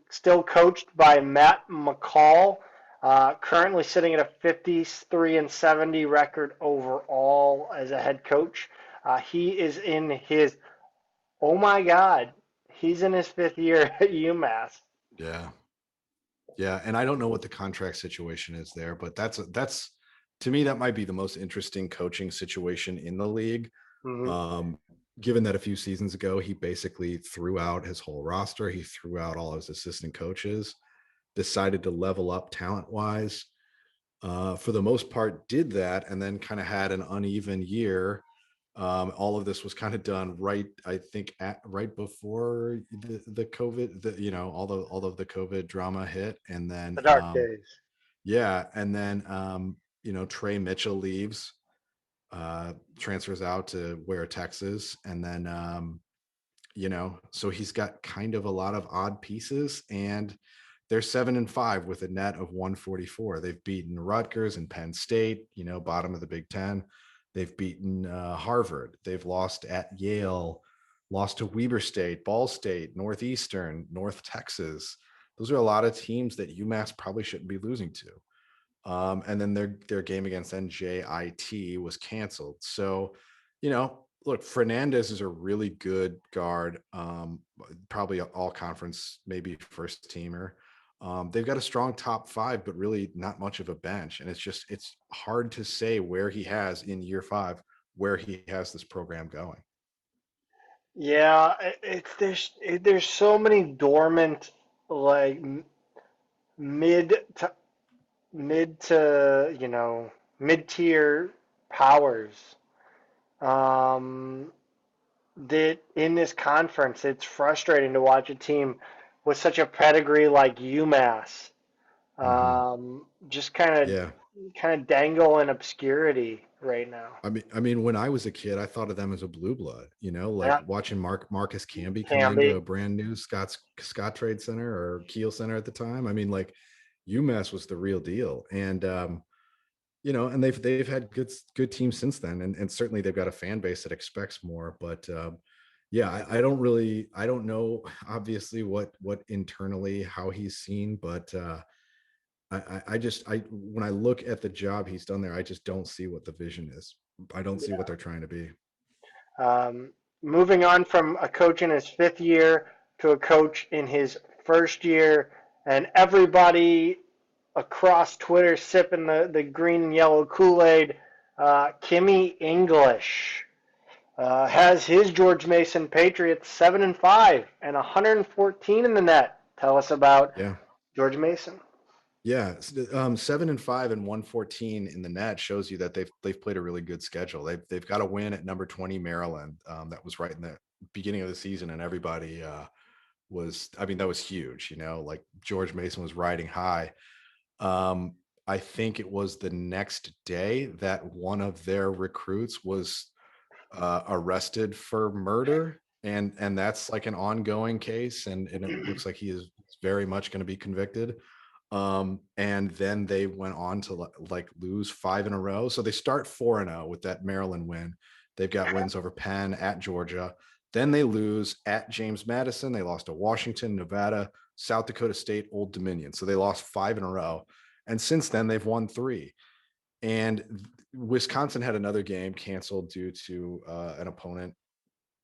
S1: Still coached by Matt McCall. Currently sitting at a 53-70 record overall as a head coach. He is in his, oh my God, he's in his 5th year at UMass.
S2: Yeah. Yeah. And I don't know what the contract situation is there, but that's to me, that might be the most interesting coaching situation in the league.
S1: Mhm.
S2: Um, Given that a few seasons ago, he basically threw out his whole roster, he threw out all his assistant coaches, decided to level up talent wise. For the most part, did that, and then kind of had an uneven year. All of this was kind of done right, I think, right before the COVID, all of the COVID drama hit, and then
S1: The dark days.
S2: yeah, and then Trey Mitchell leaves, transfers out to where Texas, and then so he's got kind of a lot of odd pieces, and they're 7-5 with a net of 144. They've beaten Rutgers and Penn State, bottom of the Big Ten. They've beaten Harvard. They've lost at Yale, lost to Weber State, Ball State, Northeastern, North Texas. Those are a lot of teams that UMass probably shouldn't be losing to. And then their game against NJIT was canceled. So, look, Fernandez is a really good guard, probably all conference, maybe first teamer. They've got a strong top five, but really not much of a bench. And it's hard to say where he has in year 5, where he has this program going.
S1: Yeah, there's so many dormant like mid to mid to mid tier powers. Um, that in this conference, it's frustrating to watch a team with such a pedigree like UMass,
S2: Hmm.
S1: just
S2: Yeah.
S1: kind of dangle in obscurity right now.
S2: I mean, when I was a kid, I thought of them as a blue blood, like
S1: Yeah,
S2: watching Marcus Camby come
S1: can
S2: into a
S1: be.
S2: brand new Scott Trade Center or Kiel Center at the time. I mean, like UMass was the real deal. And and they've had good teams since then. And certainly they've got a fan base that expects more. But yeah, I don't know obviously what internally how he's seen, but I when I look at the job he's done there, I just don't see what the vision is. I don't see what they're trying to be.
S1: Moving on from a coach in his fifth year to a coach in his first year, and everybody across Twitter sipping the green and yellow Kool-Aid. Kimmy English has his George Mason Patriots 7-5 and 114 in the net. Tell us about
S2: Yeah.
S1: George Mason.
S2: Yeah, 7-5 and 114 in the net shows you that they've played a really good schedule. They've got a win at number 20 Maryland. That was right in the beginning of the season, and everybody was. I mean, that was huge. Like George Mason was riding high. I think it was the next day that one of their recruits was arrested for murder, and that's like an ongoing case, and it looks like he is very much going to be convicted. And then they went on to like lose 5 in a row. So they start 4-0 with that Maryland win. They've got wins over Penn, at Georgia. Then they lose at James Madison. They lost to Washington, Nevada, South Dakota State, Old Dominion. So they lost 5 in a row. And since then they've won 3. And Wisconsin had another game canceled due to an opponent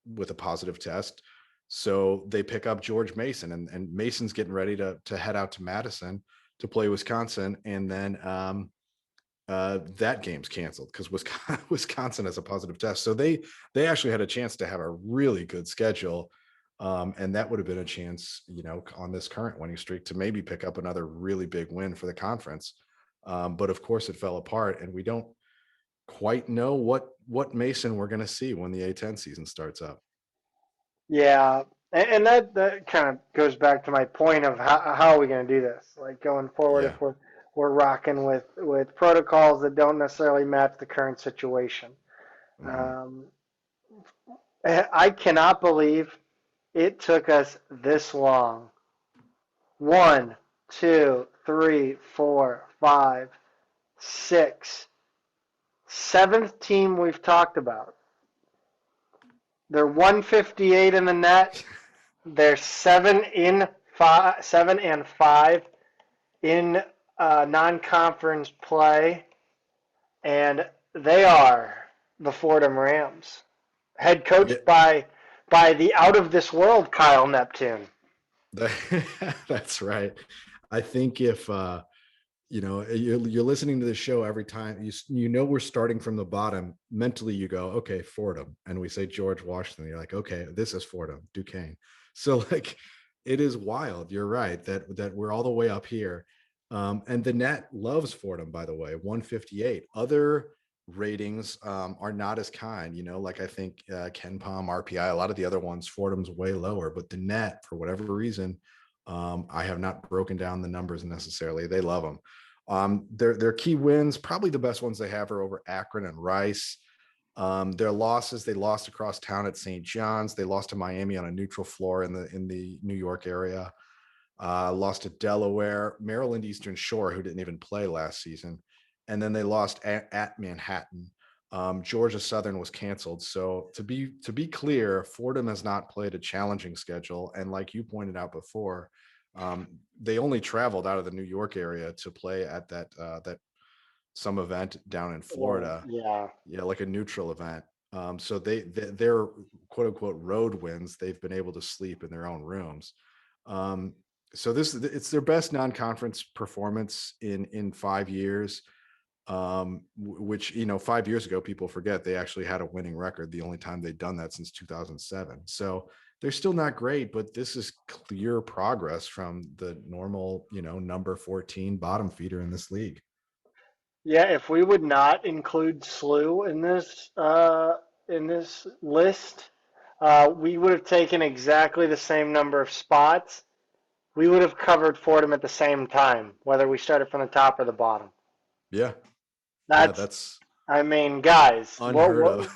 S2: with a positive test. So they pick up George Mason, and Mason's getting ready to head out to Madison to play Wisconsin. And then that game's canceled because Wisconsin has a positive test. So they actually had a chance to have a really good schedule. And that would have been a chance, on this current winning streak to maybe pick up another really big win for the conference. But of course it fell apart, and we don't quite know what Mason we're going to see when the A10 season starts up.
S1: Yeah, and that kind of goes back to my point of how are we going to do this? Like going forward,
S2: Yeah.
S1: if we're rocking with protocols that don't necessarily match the current situation.
S2: Mhm.
S1: I cannot believe it took us this long. 1, 2, 3, 4, 5, 6, seventh team we've talked about. They're 158 in the net. They're 7-5 in non-conference play, and they are the Fordham Rams, head
S2: Yeah,
S1: coached by the out of this world Kyle Neptune.
S2: that's right. I think if you're listening to the show every time we're starting from the bottom, mentally you go, okay, Fordham, and we say George Washington, you're like, okay, this is Fordham, Duquesne. So like, it is wild. You're right that we're all the way up here. And the net loves Fordham, by the way, 158. Other ratings are not as kind, like I think Ken Palm, RPI, a lot of the other ones, Fordham's way lower, but the net, for whatever reason, I have not broken down the numbers necessarily. They love them. Their key wins, probably the best ones they have, are over Akron and Rice. Their losses, they lost across town at St. John's. They lost to Miami on a neutral floor in the New York area. Lost to Delaware, Maryland Eastern Shore, who didn't even play last season. And then they lost at Manhattan. Georgia Southern was canceled. So to be clear, Fordham has not played a challenging schedule. And like you pointed out before, they only traveled out of the New York area to play at that some event down in Florida.
S1: Yeah.
S2: Yeah, like a neutral event. So their quote unquote road wins, they've been able to sleep in their own rooms. So it's their best non-conference performance in 5 years. Which 5 years ago, people forget they actually had a winning record. The only time they'd done that since 2007. So they're still not great, but this is clear progress from the normal, number 14 bottom feeder in this league.
S1: Yeah, if we would not include SLU in this list, we would have taken exactly the same number of spots. We would have covered Fordham at the same time, whether we started from the top or the bottom.
S2: Yeah.
S1: That's I mean, guys,
S2: unheard of.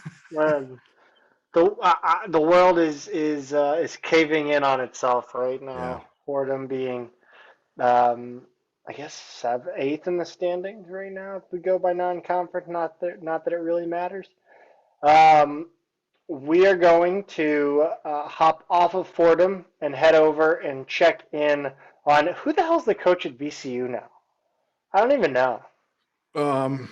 S1: the world is caving in on itself right
S2: Yeah.
S1: now. Fordham being, I guess, 8th in the standings right now if we go by non-conference. Not that it really matters. We are going to hop off of Fordham and head over and check in on who the hell's the coach at VCU now. I don't even know.
S2: Um,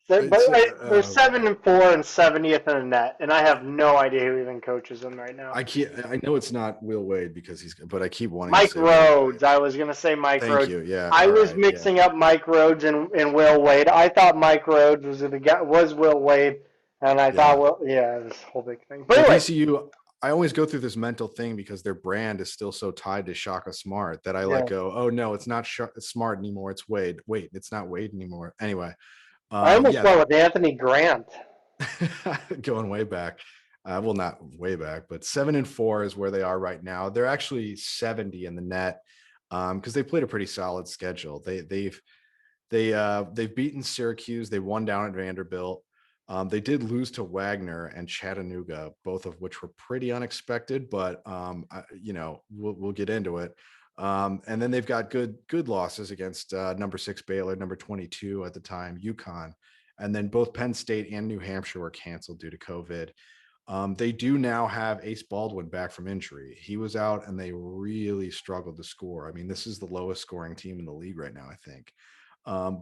S1: So, but
S2: it's
S1: they're 7-4 and 70th in the net, and I have no idea who even coaches them right now.
S2: I can't. I know it's not Will Wade because but I keep wanting to
S1: Mike
S2: say Will Wade.
S1: Rhodes. I was gonna say Mike
S2: Thank
S1: Rhodes.
S2: you. Yeah.
S1: I
S2: All
S1: was
S2: right. Yeah.
S1: mixing up Mike Rhodes and Will Wade. I thought Mike Rhodes was Will Wade, and I thought,
S2: Yeah.
S1: well, yeah, this whole big thing. But
S2: Well,
S1: anyway,
S2: VCU. I always go through this mental thing because their brand is still so tied to Shaka Smart that I
S1: yeah,
S2: go, oh no, it's not Smart anymore. It's Wade. Wait, it's not Wade anymore. Anyway,
S1: I almost
S2: yeah,
S1: went with Anthony Grant.
S2: going way back. Well, not way back, but 7-4 is where they are right now. They're actually 70 in the net because they played a pretty solid schedule. They've beaten Syracuse. They won down at Vanderbilt. They did lose to Wagner and Chattanooga, both of which were pretty unexpected, but we'll get into it. And then they've got good losses against number 6 Baylor, number 22 at the time, UConn, and then both Penn State and New Hampshire were canceled due to COVID. They do now have Ace Baldwin back from injury. He was out and they really struggled to score. I mean, this is the lowest scoring team in the league right now, I think.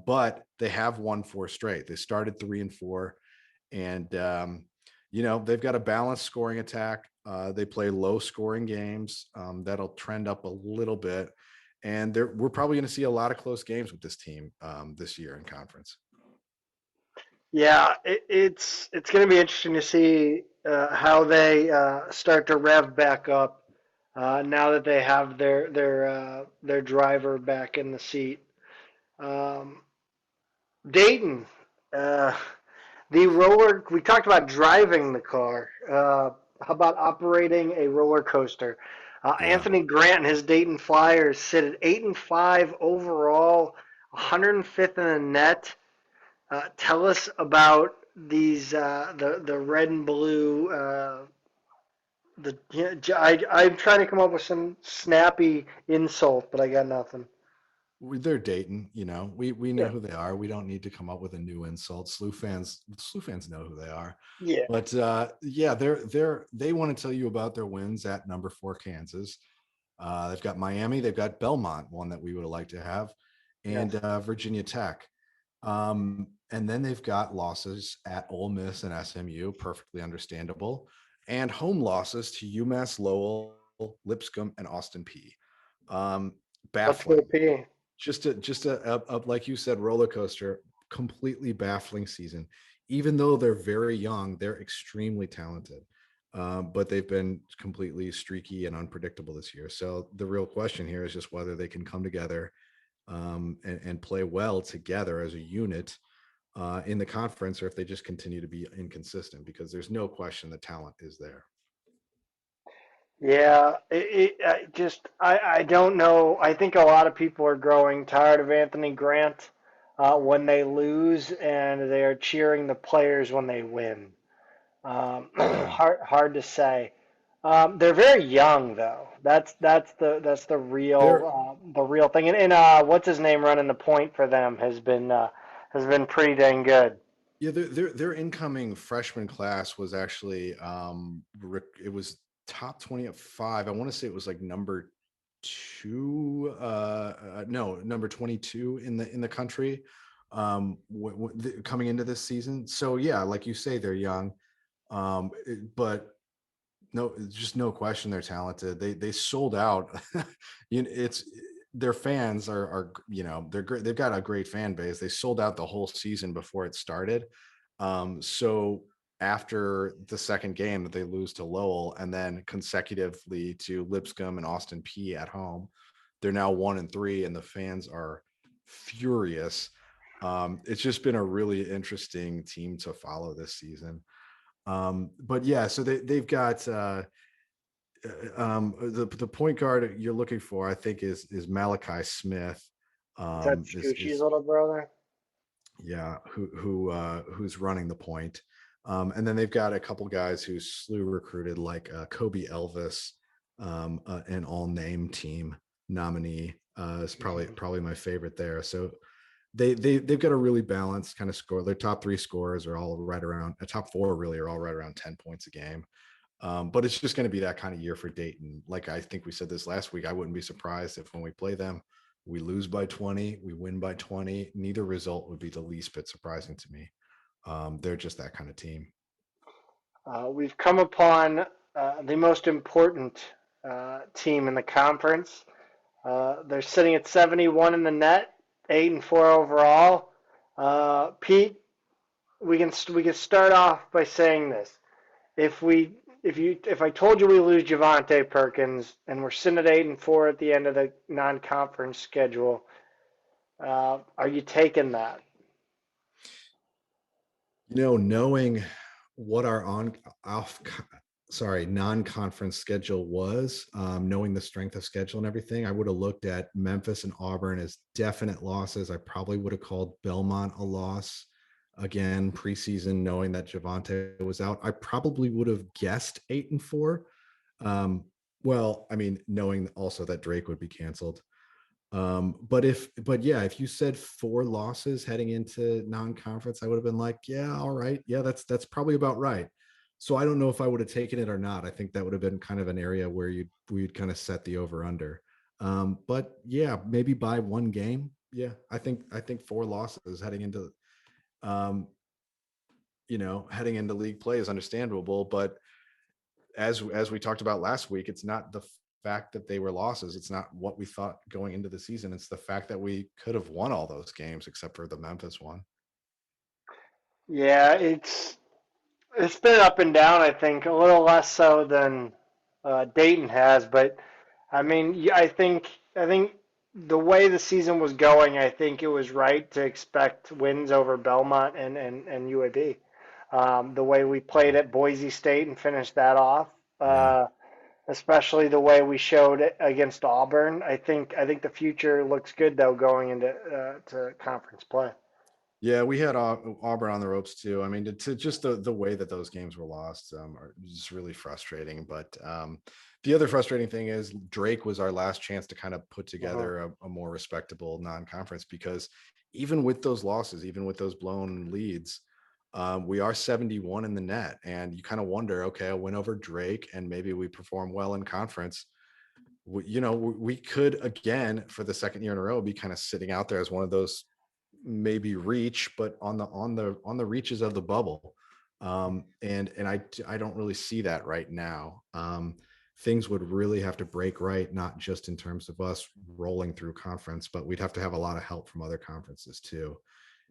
S2: But they have won 4 straight. They started 3-4, and they've got a balanced scoring attack. They play low scoring games that'll trend up a little bit, and we're probably going to see a lot of close games with this team this year in conference.
S1: Yeah, it's going to be interesting to see how they start to rev back up now that they have their driver back in the seat. Um, Dayton, uh, the roller. We talked about driving the car. How about operating a roller coaster?
S2: Yeah.
S1: Anthony Grant and his Dayton Flyers sit at 8-5 overall, 105th in the net. Tell us about these the red and blue. I'm trying to come up with some snappy insult, but I got nothing.
S2: They're Dayton, we know
S1: Yeah,
S2: who they are. We don't need to come up with a new insult. SLU fans know who they are.
S1: yeah,
S2: But yeah, they want to tell you about their wins at number 4 Kansas. They've got Miami, they've got Belmont, one that we would like to have, and
S1: yes.
S2: Virginia Tech. And then they've got losses at Ole Miss and SMU, perfectly understandable, and home losses to UMass Lowell, Lipscomb, and Austin P.
S1: Let's go
S2: Baffling.
S1: P.
S2: Just a like you said, roller coaster. Completely baffling season. Even though they're very young, they're extremely talented, but they've been completely streaky and unpredictable this year. So the real question here is just whether they can come together and play well together as a unit in the conference, or if they just continue to be inconsistent. Because there's no question the talent is there.
S1: Yeah, I don't know. I think a lot of people are growing tired of Anthony Grant when they lose, and they are cheering the players when they win.
S2: Yeah.
S1: Hard to say. They're very young though. That's the
S2: They're
S1: real thing. And what's his name running the point for them has been pretty dang good.
S2: Yeah, their incoming freshman class was actually it was top 20 at 5. I want to say it was like number 2 no, number 22 in the country coming into this season. So yeah, like you say, they're young. But no, just no question they're talented. They sold out. It's their fans are they're great. They've got a great fan base. They sold out the whole season before it started. So after the second game that they lose to Lowell and then consecutively to Lipscomb and Austin P at home, they're now 1-3 and the fans are furious. It's just been a really interesting team to follow this season. But yeah, so they've got the point guard you're looking for, I think, is Malachi Smith.
S1: Is that
S2: Is
S1: Scoochie's little brother?
S2: Yeah, who's running the point. And then they've got a couple guys who SLU recruited, like Kobe Elvis, an all name team nominee. Is probably my favorite there. So they've got a really balanced kind of score. Their top 3 scorers are all right around top 4 really are all right around 10 points a game. But it's just going to be that kind of year for Dayton. Like I think we said this last week, I wouldn't be surprised if when we play them, we lose by 20, we win by 20. Neither result would be the least bit surprising to me. They're just that kind of team.
S1: We've come upon the most important team in the conference. They're sitting at 71 in the net, 8-4 overall. Pete, we can start off by saying this: if I told you we lose Javante Perkins and we're sitting at 8-4 at the end of the non-conference schedule, are you taking that?
S2: Knowing what our non-conference schedule was, knowing the strength of schedule and everything, I would have looked at Memphis and Auburn as definite losses. I probably would have called Belmont a loss. Again, preseason, knowing that Javante was out, I probably would have guessed 8-4. Well, I mean, knowing also that Drake would be canceled. But yeah, if you said 4 losses heading into non-conference, I would have been like, yeah, all right. Yeah, that's probably about right. So I don't know if I would have taken it or not. I think that would have been kind of an area where we'd kind of set the over under. But yeah, maybe by 1 game. Yeah, I think 4 losses heading into heading into league play is understandable. But as we talked about last week, it's not the fact that they were losses. It's not what we thought going into the season. It's the fact that we could have won all those games except for the Memphis one.
S1: Yeah, it's been up and down. I think a little less so than Dayton has, but I mean, I think the way the season was going, I think it was right to expect wins over Belmont and UAB. The way we played at Boise State and finished that off,
S2: Yeah.
S1: uh, especially the way we showed it against Auburn. I think the future looks good though going into to conference play.
S2: Yeah, we had Auburn on the ropes too. I mean, to just the way that those games were lost are just really frustrating. But the other frustrating thing is Drake was our last chance to kind of put
S1: Uh-huh.
S2: together a more respectable non-conference, because even with those losses, even with those blown leads, we are 71 in the net, and you kind of wonder, okay, a win over Drake, and maybe we perform well in conference. We could again for the second year in a row be kind of sitting out there as one of those maybe reach, but on the reaches of the bubble. And I don't really see that right now. Things would really have to break right, not just in terms of us rolling through conference, but we'd have to have a lot of help from other conferences too.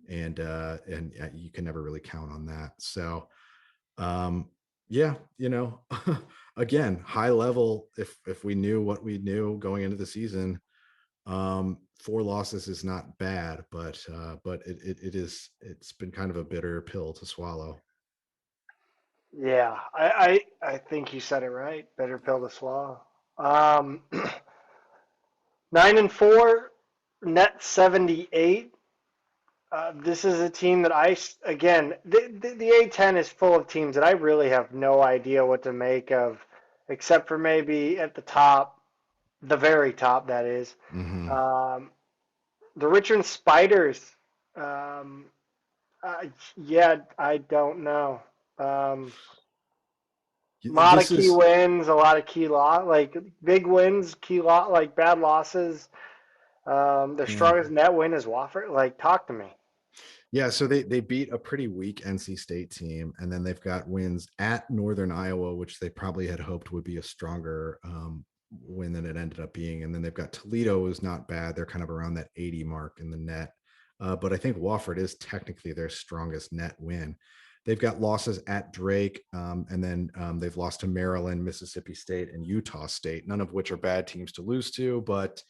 S2: And you can never really count on that. So yeah, again, high level, if we knew what we knew going into the season, 4 losses is not bad, but it's been kind of a bitter pill to swallow.
S1: Yeah, I think you said it right. Better pill to swallow. Um, 9-4, net 78. This is a team that again, the A10 is full of teams that I really have no idea what to make of, except for maybe at the top, the very top, that is.
S2: Mm-hmm.
S1: Um, the Richmond Spiders. Um, yeah, I don't know. Um, a lot of
S2: This
S1: key
S2: is
S1: wins, a lot of key like big wins, key like bad losses. Their
S2: yeah.
S1: strongest net win is Wofford. Like, talk to me.
S2: Yeah, so they beat a pretty weak NC State team, and then they've got wins at Northern Iowa, which they probably had hoped would be a stronger win than it ended up being. And then they've got Toledo, is not bad. They're kind of around that 80 mark in the net. But I think Wofford is technically their strongest net win. They've got losses at Drake, and then they've lost to Maryland, Mississippi State, and Utah State, none of which are bad teams to lose to. But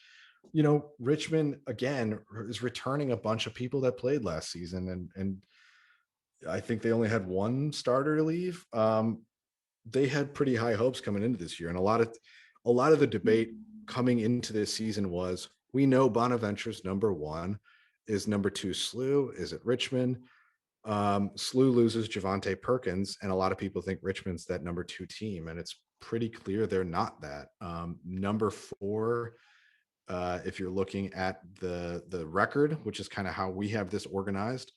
S2: Richmond again is returning a bunch of people that played last season, and I think they only had 1 starter leave. They had pretty high hopes coming into this year, and a lot of the debate coming into this season was, we know Bonaventure's number 1. Is number 2 SLU? Is it Richmond? SLU loses Javante Perkins, and a lot of people think Richmond's that number 2 team, and it's pretty clear they're not that. Number 4, if you're looking at the record, which is kind of how we have this organized,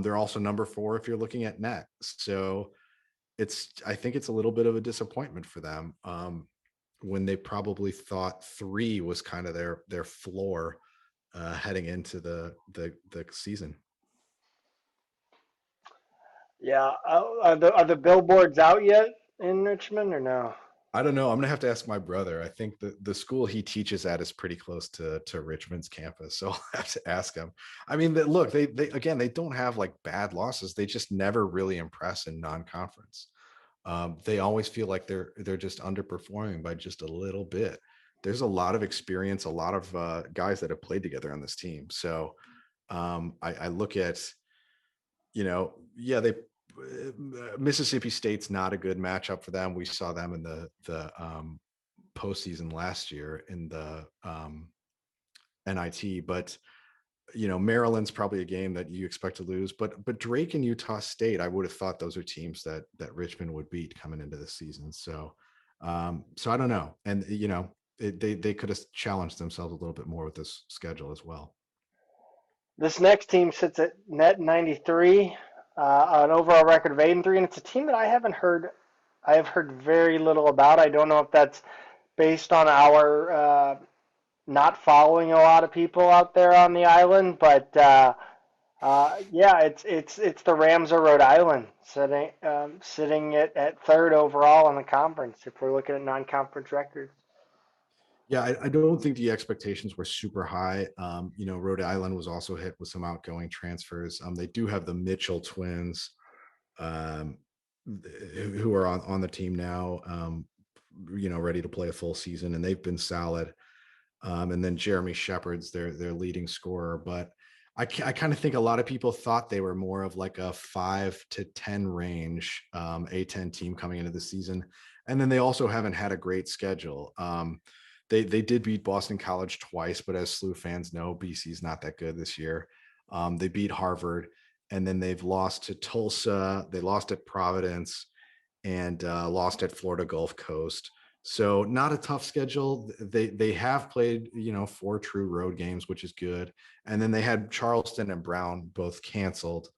S2: they're also number 4 if you're looking at net. So I think it's a little bit of a disappointment for them, when they probably thought 3 was kind of their floor. heading into the season.
S1: Yeah. Are the billboards out yet in Richmond or no?
S2: I don't know. I'm gonna have to ask my brother. I think the school he teaches at is pretty close to Richmond's campus, so I'll have to ask him. I mean, look, they again, they don't have like bad losses. They just never really impress in non-conference. They always feel like they're just underperforming by just a little bit. There's a lot of experience, a lot of guys that have played together on this team. So I look at, yeah, they Mississippi State's not a good matchup for them. We saw them in the postseason last year in the NIT, but Maryland's probably a game that you expect to lose. But Drake and Utah State, I would have thought those are teams that Richmond would beat coming into the season. So so I don't know, and they could have challenged themselves a little bit more with this schedule as well.
S1: This next team sits at net 93, an overall record of 8-3, and it's a team that I haven't heard. I have heard very little about. I don't know if that's based on our not following a lot of people out there on the island, but yeah, it's the Rams of Rhode Island sitting at third overall in the conference. If we're looking at non-conference records.
S2: Yeah, I don't think the expectations were super high. Rhode Island was also hit with some outgoing transfers. They do have the Mitchell twins, um, who are on the team now, ready to play a full season, and they've been solid. And then Jeremy Shepard's their leading scorer. But I kind of think a lot of people thought they were more of like a 5 to 10 range A10 team coming into the season. And then they also haven't had a great schedule. They did beat Boston College twice, but as SLU fans know, BC's not that good this year. They beat Harvard, and then they've lost to Tulsa. They lost at Providence, and lost at Florida Gulf Coast. So not a tough schedule. They have played 4 true road games, which is good. And then they had Charleston and Brown both canceled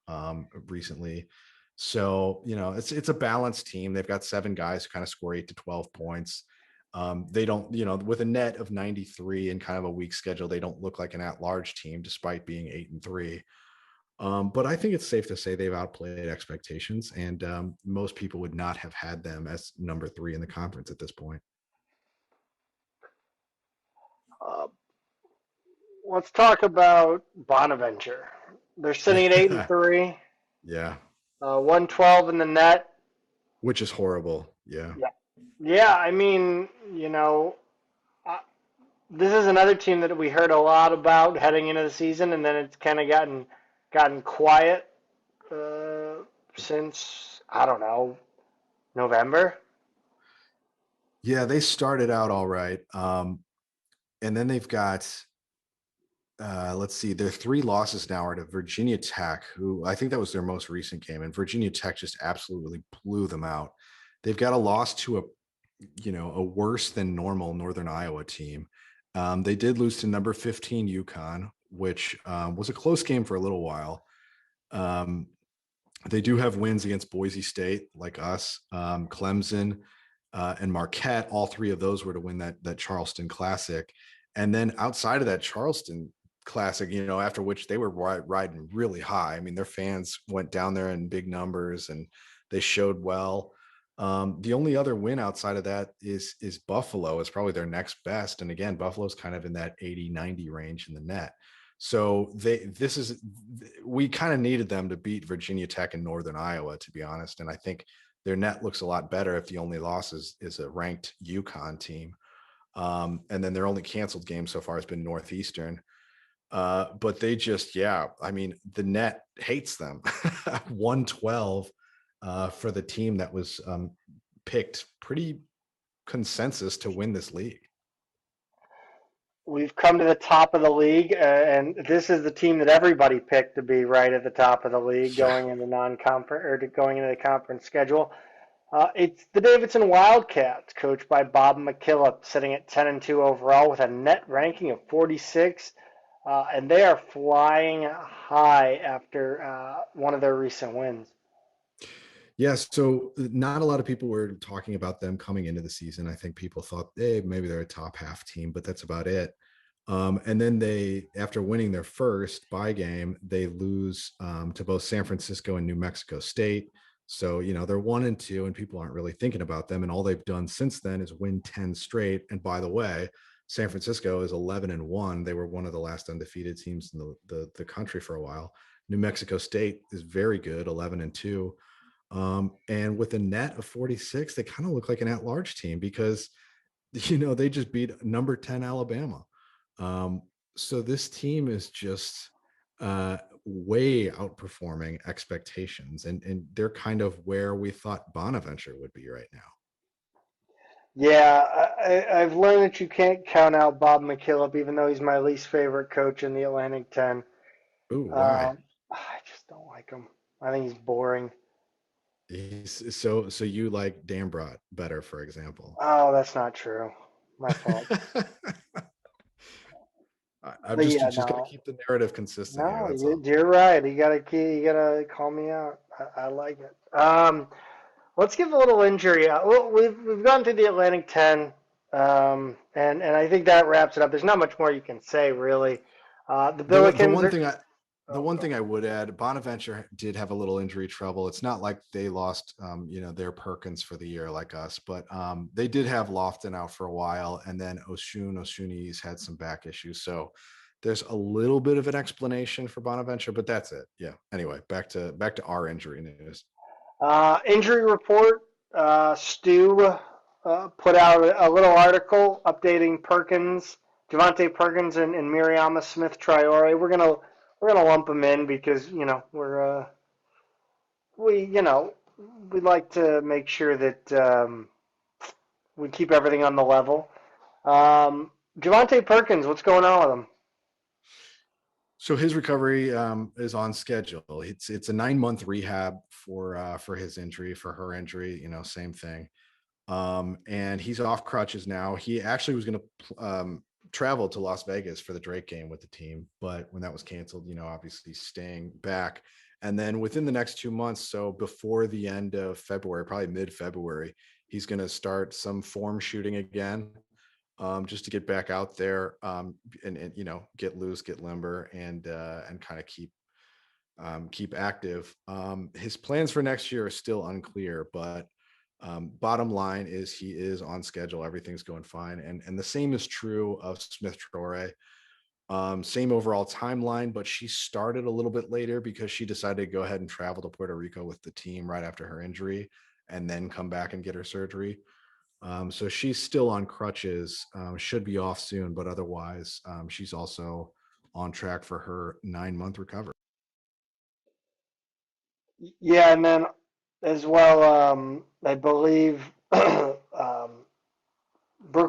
S2: recently. So it's a balanced team. They've got 7 guys who kind of score 8 to 12 points. They don't, with a net of 93 and kind of a weak schedule, they don't look like an at-large team despite being 8-3. But I think it's safe to say they've outplayed expectations, and most people would not have had them as number 3 in the conference at this point.
S1: Let's talk about Bonaventure. They're sitting at 8-3.
S2: Yeah.
S1: 112 in the net.
S2: Which is horrible. Yeah.
S1: Yeah. I mean, this is another team that we heard a lot about heading into the season, and then it's kind of gotten quiet since, I don't know, November.
S2: Yeah, they started out all right, and then they've got let's see, their 3 losses now are to Virginia Tech, who I think that was their most recent game, and Virginia Tech just absolutely blew them out. They've got a loss to a worse than normal Northern Iowa team. They did lose to number 15 UConn, which was a close game for a little while. They do have wins against Boise State, like us, Clemson, and Marquette. All 3 of those were to win that Charleston Classic. And then outside of that Charleston Classic, after which they were riding really high. I mean, their fans went down there in big numbers and they showed well. The only other win outside of that is Buffalo. Is probably their next best. And again, Buffalo's kind of in that 80-90 range in the net. So we kind of needed them to beat Virginia Tech and Northern Iowa, to be honest. And I think their net looks a lot better if the only loss is a ranked UConn team. And then their only canceled game so far has been Northeastern. But they just, I mean, the net hates them. 112 for the team that was picked pretty consensus to win this league.
S1: We've come to the top of the league, and this is the team that everybody picked to be right at the top of the league going into non-conference or going into the conference schedule. It's the Davidson Wildcats, coached by Bob McKillop, sitting at 10-2 overall with a net ranking of 46, and they are flying high after one of their recent wins.
S2: Yes, so not a lot of people were talking about them coming into the season. I think people thought, hey, maybe they're a top half team, but that's about it. And then they, after winning their first bye game, they lose to both San Francisco and New Mexico State. So, they're 1-2 and people aren't really thinking about them. And all they've done since then is win 10 straight. And by the way, San Francisco is 11-1. They were one of the last undefeated teams in the country for a while. New Mexico State is very good, 11-2. And with a net of 46, they kind of look like an at-large team because, they just beat number 10 Alabama. So this team is just way outperforming expectations, and they're kind of where we thought Bonaventure would be right now.
S1: Yeah, I've learned that you can't count out Bob McKillop, even though he's my least favorite coach in the Atlantic 10.
S2: Ooh, why?
S1: I just don't like him. I think he's boring.
S2: So you like Dan Brott better, for example.
S1: Oh, that's not true. My fault.
S2: I'm
S1: But
S2: just
S1: yeah,
S2: just gotta
S1: no,
S2: keep the narrative consistent here.
S1: no,
S2: That's all.
S1: you're right. You gotta call me out. I like it. Let's give a little injury. Well, we've gone through the Atlantic 10, and I think that wraps it up. There's not much more you can say, really. The
S2: The
S1: Billikens
S2: one
S1: are.
S2: thing I the
S1: Oh,
S2: one
S1: go
S2: thing I would add, Bonaventure did have a little injury trouble. It's not like they lost, their Perkins for the year like us, but they did have Lofton out for a while, and then Oshuni's had some back issues. So there's a little bit of an explanation for Bonaventure, but that's it. Yeah. Anyway, back to our injury news.
S1: Injury report. Stu put out a little article updating Perkins, Javante Perkins, and Miriama Smith Traore. We're gonna lump them in because we we like to make sure that we keep everything on the level. Javante Perkins, what's going on with him?
S2: So his recovery is on schedule. It's a 9-month rehab for his injury, for her injury. Same thing. And he's off crutches now. He actually was going to travel to Las Vegas for the Drake game with the team, but when that was canceled, obviously staying back. And then within the next 2 months, so before the end of February, probably mid-February, he's going to start some form shooting again, just to get back out there, and get loose, get limber, and kind of keep active. His plans for next year are still unclear, but bottom line is he is on schedule. Everything's going fine. And the same is true of Smith Traore. Same overall timeline, but she started a little bit later because she decided to go ahead and travel to Puerto Rico with the team right after her injury and then come back and get her surgery. So she's still on crutches, should be off soon, but otherwise, she's also on track for her 9-month recovery.
S1: Yeah, and then as well, I believe Brooke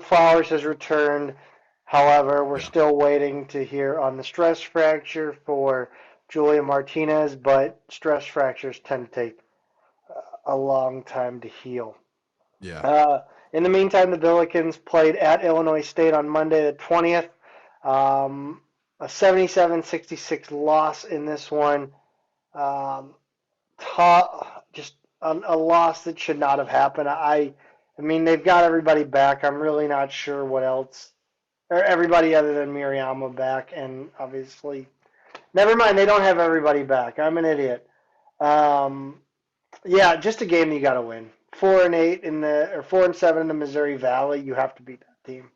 S1: Flowers has returned. However, we're
S2: Yeah.
S1: still waiting to hear on the stress fracture for Julia Martinez, but stress fractures tend to take a long time to heal.
S2: Yeah.
S1: In the meantime, the Billikens played at Illinois State on Monday the 20th. A 77-66 loss in this one. Um, just a loss that should not have happened. I mean, they've got everybody back. I'm really not sure what else, or everybody other than Miriama back, and obviously, never mind. They don't have everybody back. I'm an idiot. Um, yeah, just a game you got to win. 4-8 or 4-7 in the Missouri Valley. You have to beat that team.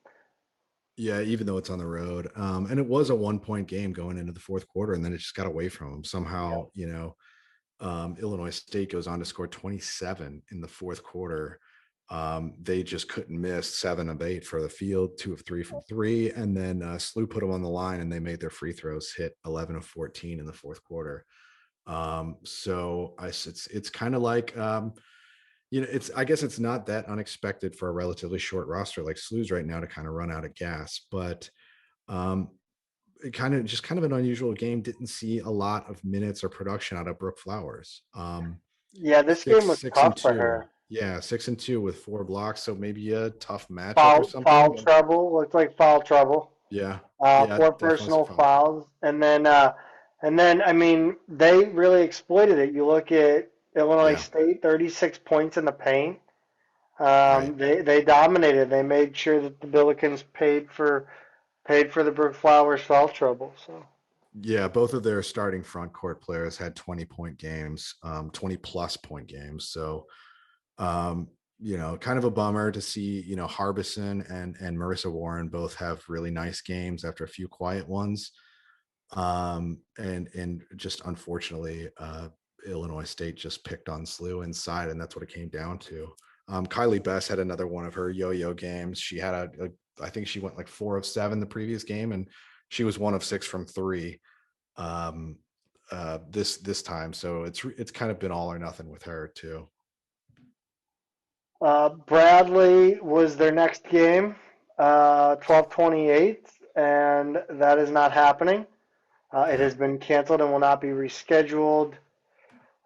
S2: Yeah, even though it's on the road. And it was a 1-point game going into the fourth quarter, and then it just got away from them.
S1: Yeah.
S2: Somehow, Illinois State goes on to score 27 in the fourth quarter. They just couldn't miss 7 of 8 for the field, 2 of 3 from 3. And then SLU put them on the line and they made their free throws hit 11 of 14 in the fourth quarter. So it's kind of like, I guess it's not that unexpected for a relatively short roster like SLU's right now to kind of run out of gas, but um, it kind of an unusual game. Didn't see a lot of minutes or production out of Brooke Flowers.
S1: Yeah, this game was
S2: Six and
S1: tough for
S2: two.
S1: her.
S2: Yeah, 6-2 with 4 blocks. So maybe a tough matchup or something.
S1: Foul
S2: But
S1: trouble. Looked like foul trouble.
S2: yeah, yeah,
S1: Four
S2: definitely some
S1: personal
S2: foul.
S1: fouls, and then I mean they really exploited it. You look at Illinois
S2: Yeah,
S1: State, 36 points in the paint.
S2: right.
S1: They dominated. They made sure that the Billikens paid for paid for the Brook Flowers foul trouble. So
S2: Yeah, both of their starting front court players had 20-point games, 20 plus point games. So, um, kind of a bummer to see, Harbison and Marissa Warren both have really nice games after a few quiet ones. And just unfortunately, Illinois State just picked on SLU inside, and that's what it came down to. Kylie Bess had another one of her yo-yo games. She had I think she went like 4 of 7 the previous game, and she was 1 of 6 from 3 um this time. So it's kind of been all or nothing with her too.
S1: Bradley was their next game, 12/28, and that is not happening. It has been canceled and will not be rescheduled.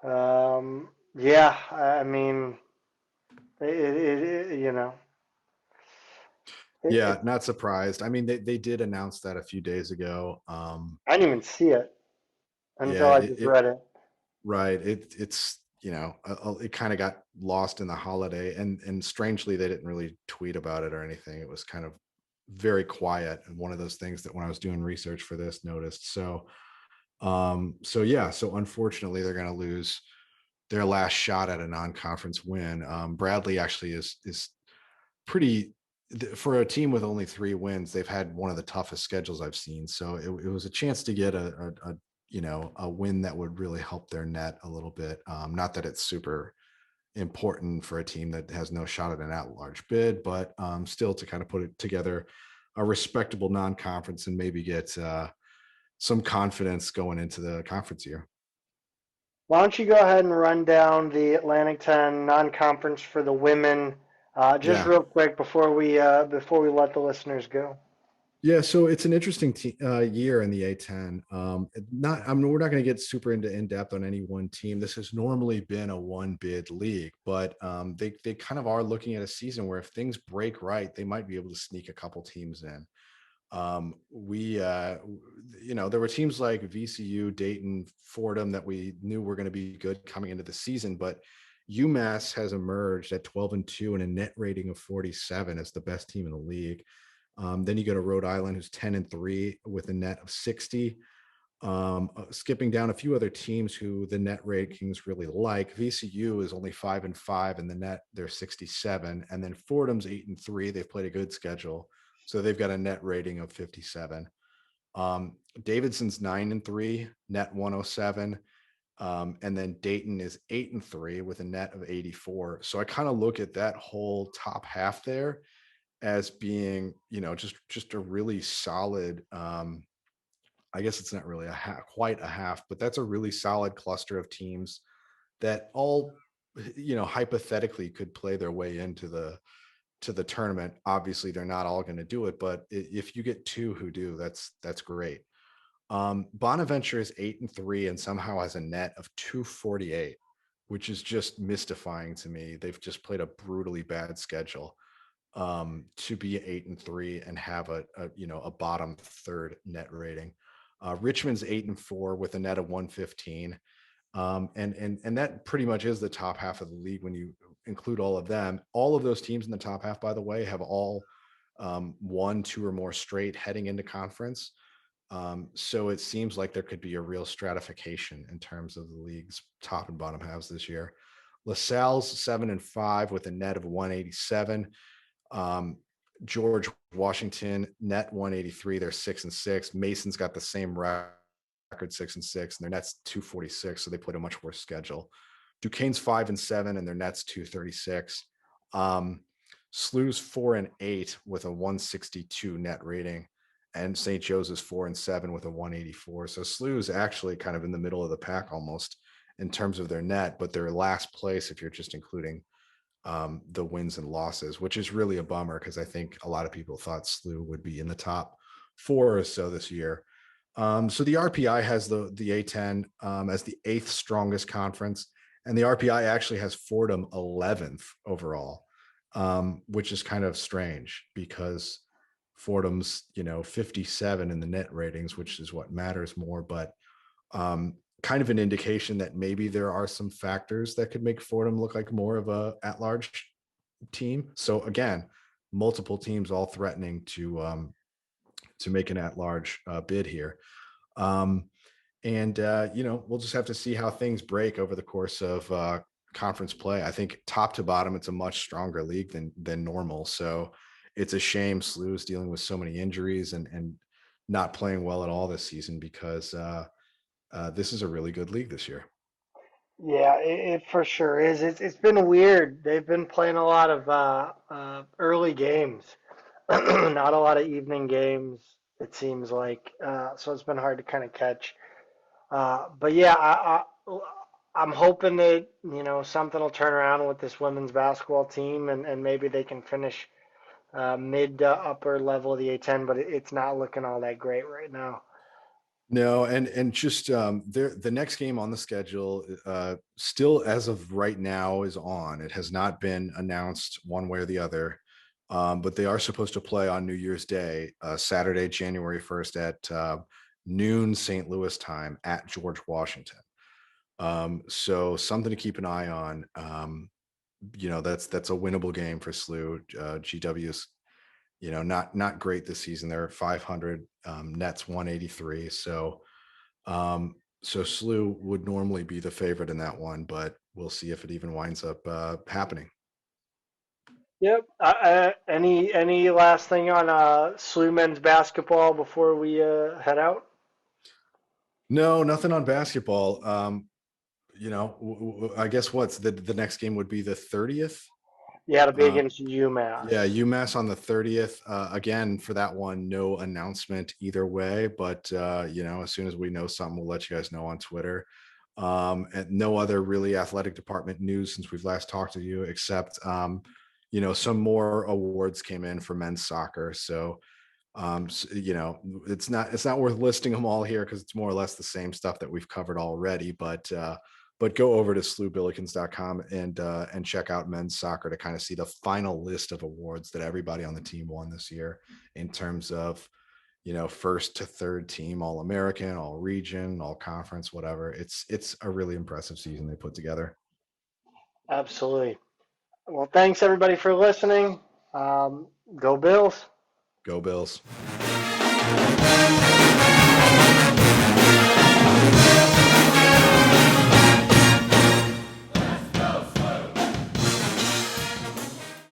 S1: Yeah, I mean, you know,
S2: Yeah,
S1: it,
S2: not surprised. I mean, they did announce that a few days ago.
S1: I didn't even see it
S2: Yeah,
S1: until I just read it.
S2: right. It's it kind of got lost in the holiday, and strangely they didn't really tweet about it or anything. It was kind of very quiet, and one of those things that when I was doing research for this noticed. So yeah, so unfortunately they're going to lose their last shot at a non-conference win. Bradley actually is pretty, for a team with only 3 wins. They've had one of the toughest schedules I've seen. So it was a chance to get a win that would really help their net a little bit. Not that it's super important for a team that has no shot at an at-large bid, but still to kind of put it together a respectable non-conference and maybe get some confidence going into the conference year.
S1: Why don't you go ahead and run down the Atlantic 10 non-conference for the women, just
S2: Yeah.
S1: real quick before we let the listeners go.
S2: Yeah, so it's an interesting year in the A10. We're not going to get super into in depth on any one team. This has normally been a one bid league, but they kind of are looking at a season where if things break right, they might be able to sneak a couple teams in. There were teams like VCU, Dayton, Fordham that we knew were going to be good coming into the season, but UMass has emerged at 12-2 and a net rating of 47 as the best team in the league. Then you go to Rhode Island, who's 10-3 with a net of 60. Skipping down a few other teams who the net rankings really like. VCU is only 5-5 and the net they're 67. And then Fordham's 8-3. They've played a good schedule. So they've got a net rating of 57. Davidson's 9-3, net 107. And then Dayton is 8-3 with a net of 84. So I kind of look at that whole top half there as being, just a really solid, I guess it's not really quite a half, but that's a really solid cluster of teams that all, hypothetically could play their way into the tournament. Obviously they're not all going to do it, but if you get 2 who do, that's great. Bonaventure is 8-3 and somehow has a net of 248, which is just mystifying to me. They've just played a brutally bad schedule to be 8-3 and have a bottom third net rating. Richmond's 8-4 with a net of 115. And that pretty much is the top half of the league when you include all of them. All of those teams in the top half, by the way, have all 1, 2 or more straight heading into conference. So it seems like there could be a real stratification in terms of the league's top and bottom halves this year. LaSalle's 7-5 with a net of 187. George Washington net 183. They're 6-6. Mason's got the same record, 6-6, and their net's 246. So they played a much worse schedule. Duquesne's 5-7 and their net's 236. SLU's 4-8 with a 162 net rating, and St. Joe's is 4-7 with a 184. So SLU is actually kind of in the middle of the pack almost in terms of their net, but they're last place if you're just including the wins and losses, which is really a bummer because I think a lot of people thought SLU would be in the top 4 or so this year. So the RPI has the A10 as the 8th strongest conference, and the RPI actually has Fordham 11th overall, which is kind of strange because Fordham's 57 in the net ratings, which is what matters more, but kind of an indication that maybe there are some factors that could make Fordham look like more of a at-large team. So again, multiple teams all threatening to to make an at-large bid here. And we'll just have to see how things break over the course of conference play. I think top to bottom, it's a much stronger league than normal. So it's a shame SLU is dealing with so many injuries and not playing well at all this season, because this is a really good league this year.
S1: Yeah, it for sure is. It's been weird. They've been playing a lot of early games, not a lot of evening games. It seems like so it's been hard to kind of catch. But yeah, I'm hoping that something will turn around with this women's basketball team, and maybe they can finish mid to upper level of the A10. But it's not looking all that great right now.
S2: No, and just the next game on the schedule, still as of right now, is on. It has not been announced one way or the other, but they are supposed to play on New Year's Day, Saturday, January 1st at noon St. Louis time at George Washington. So something to keep an eye on. That's a winnable game for SLU. GW's not great this season. They're 500, nets 183. So SLU would normally be the favorite in that one, but we'll see if it even winds up happening.
S1: Yep. Any last thing on SLU men's basketball before we head out?
S2: No, nothing on basketball. I guess what's the next game would be the 30th.
S1: Yeah, to be against UMass.
S2: Yeah, UMass on the 30th. Again, for that one, no announcement either way. But as soon as we know something, we'll let you guys know on Twitter. And no other really athletic department news since we've last talked to you, except some more awards came in for men's soccer. So it's not worth listing them all here because it's more or less the same stuff that we've covered already. But go over to slubillikens.com and check out men's soccer to kind of see the final list of awards that everybody on the team won this year in terms of, first to third team, all American, all region, all conference, whatever. It's a really impressive season they put together.
S1: Absolutely. Well, thanks everybody for listening. Go Bills.
S2: Go Bills.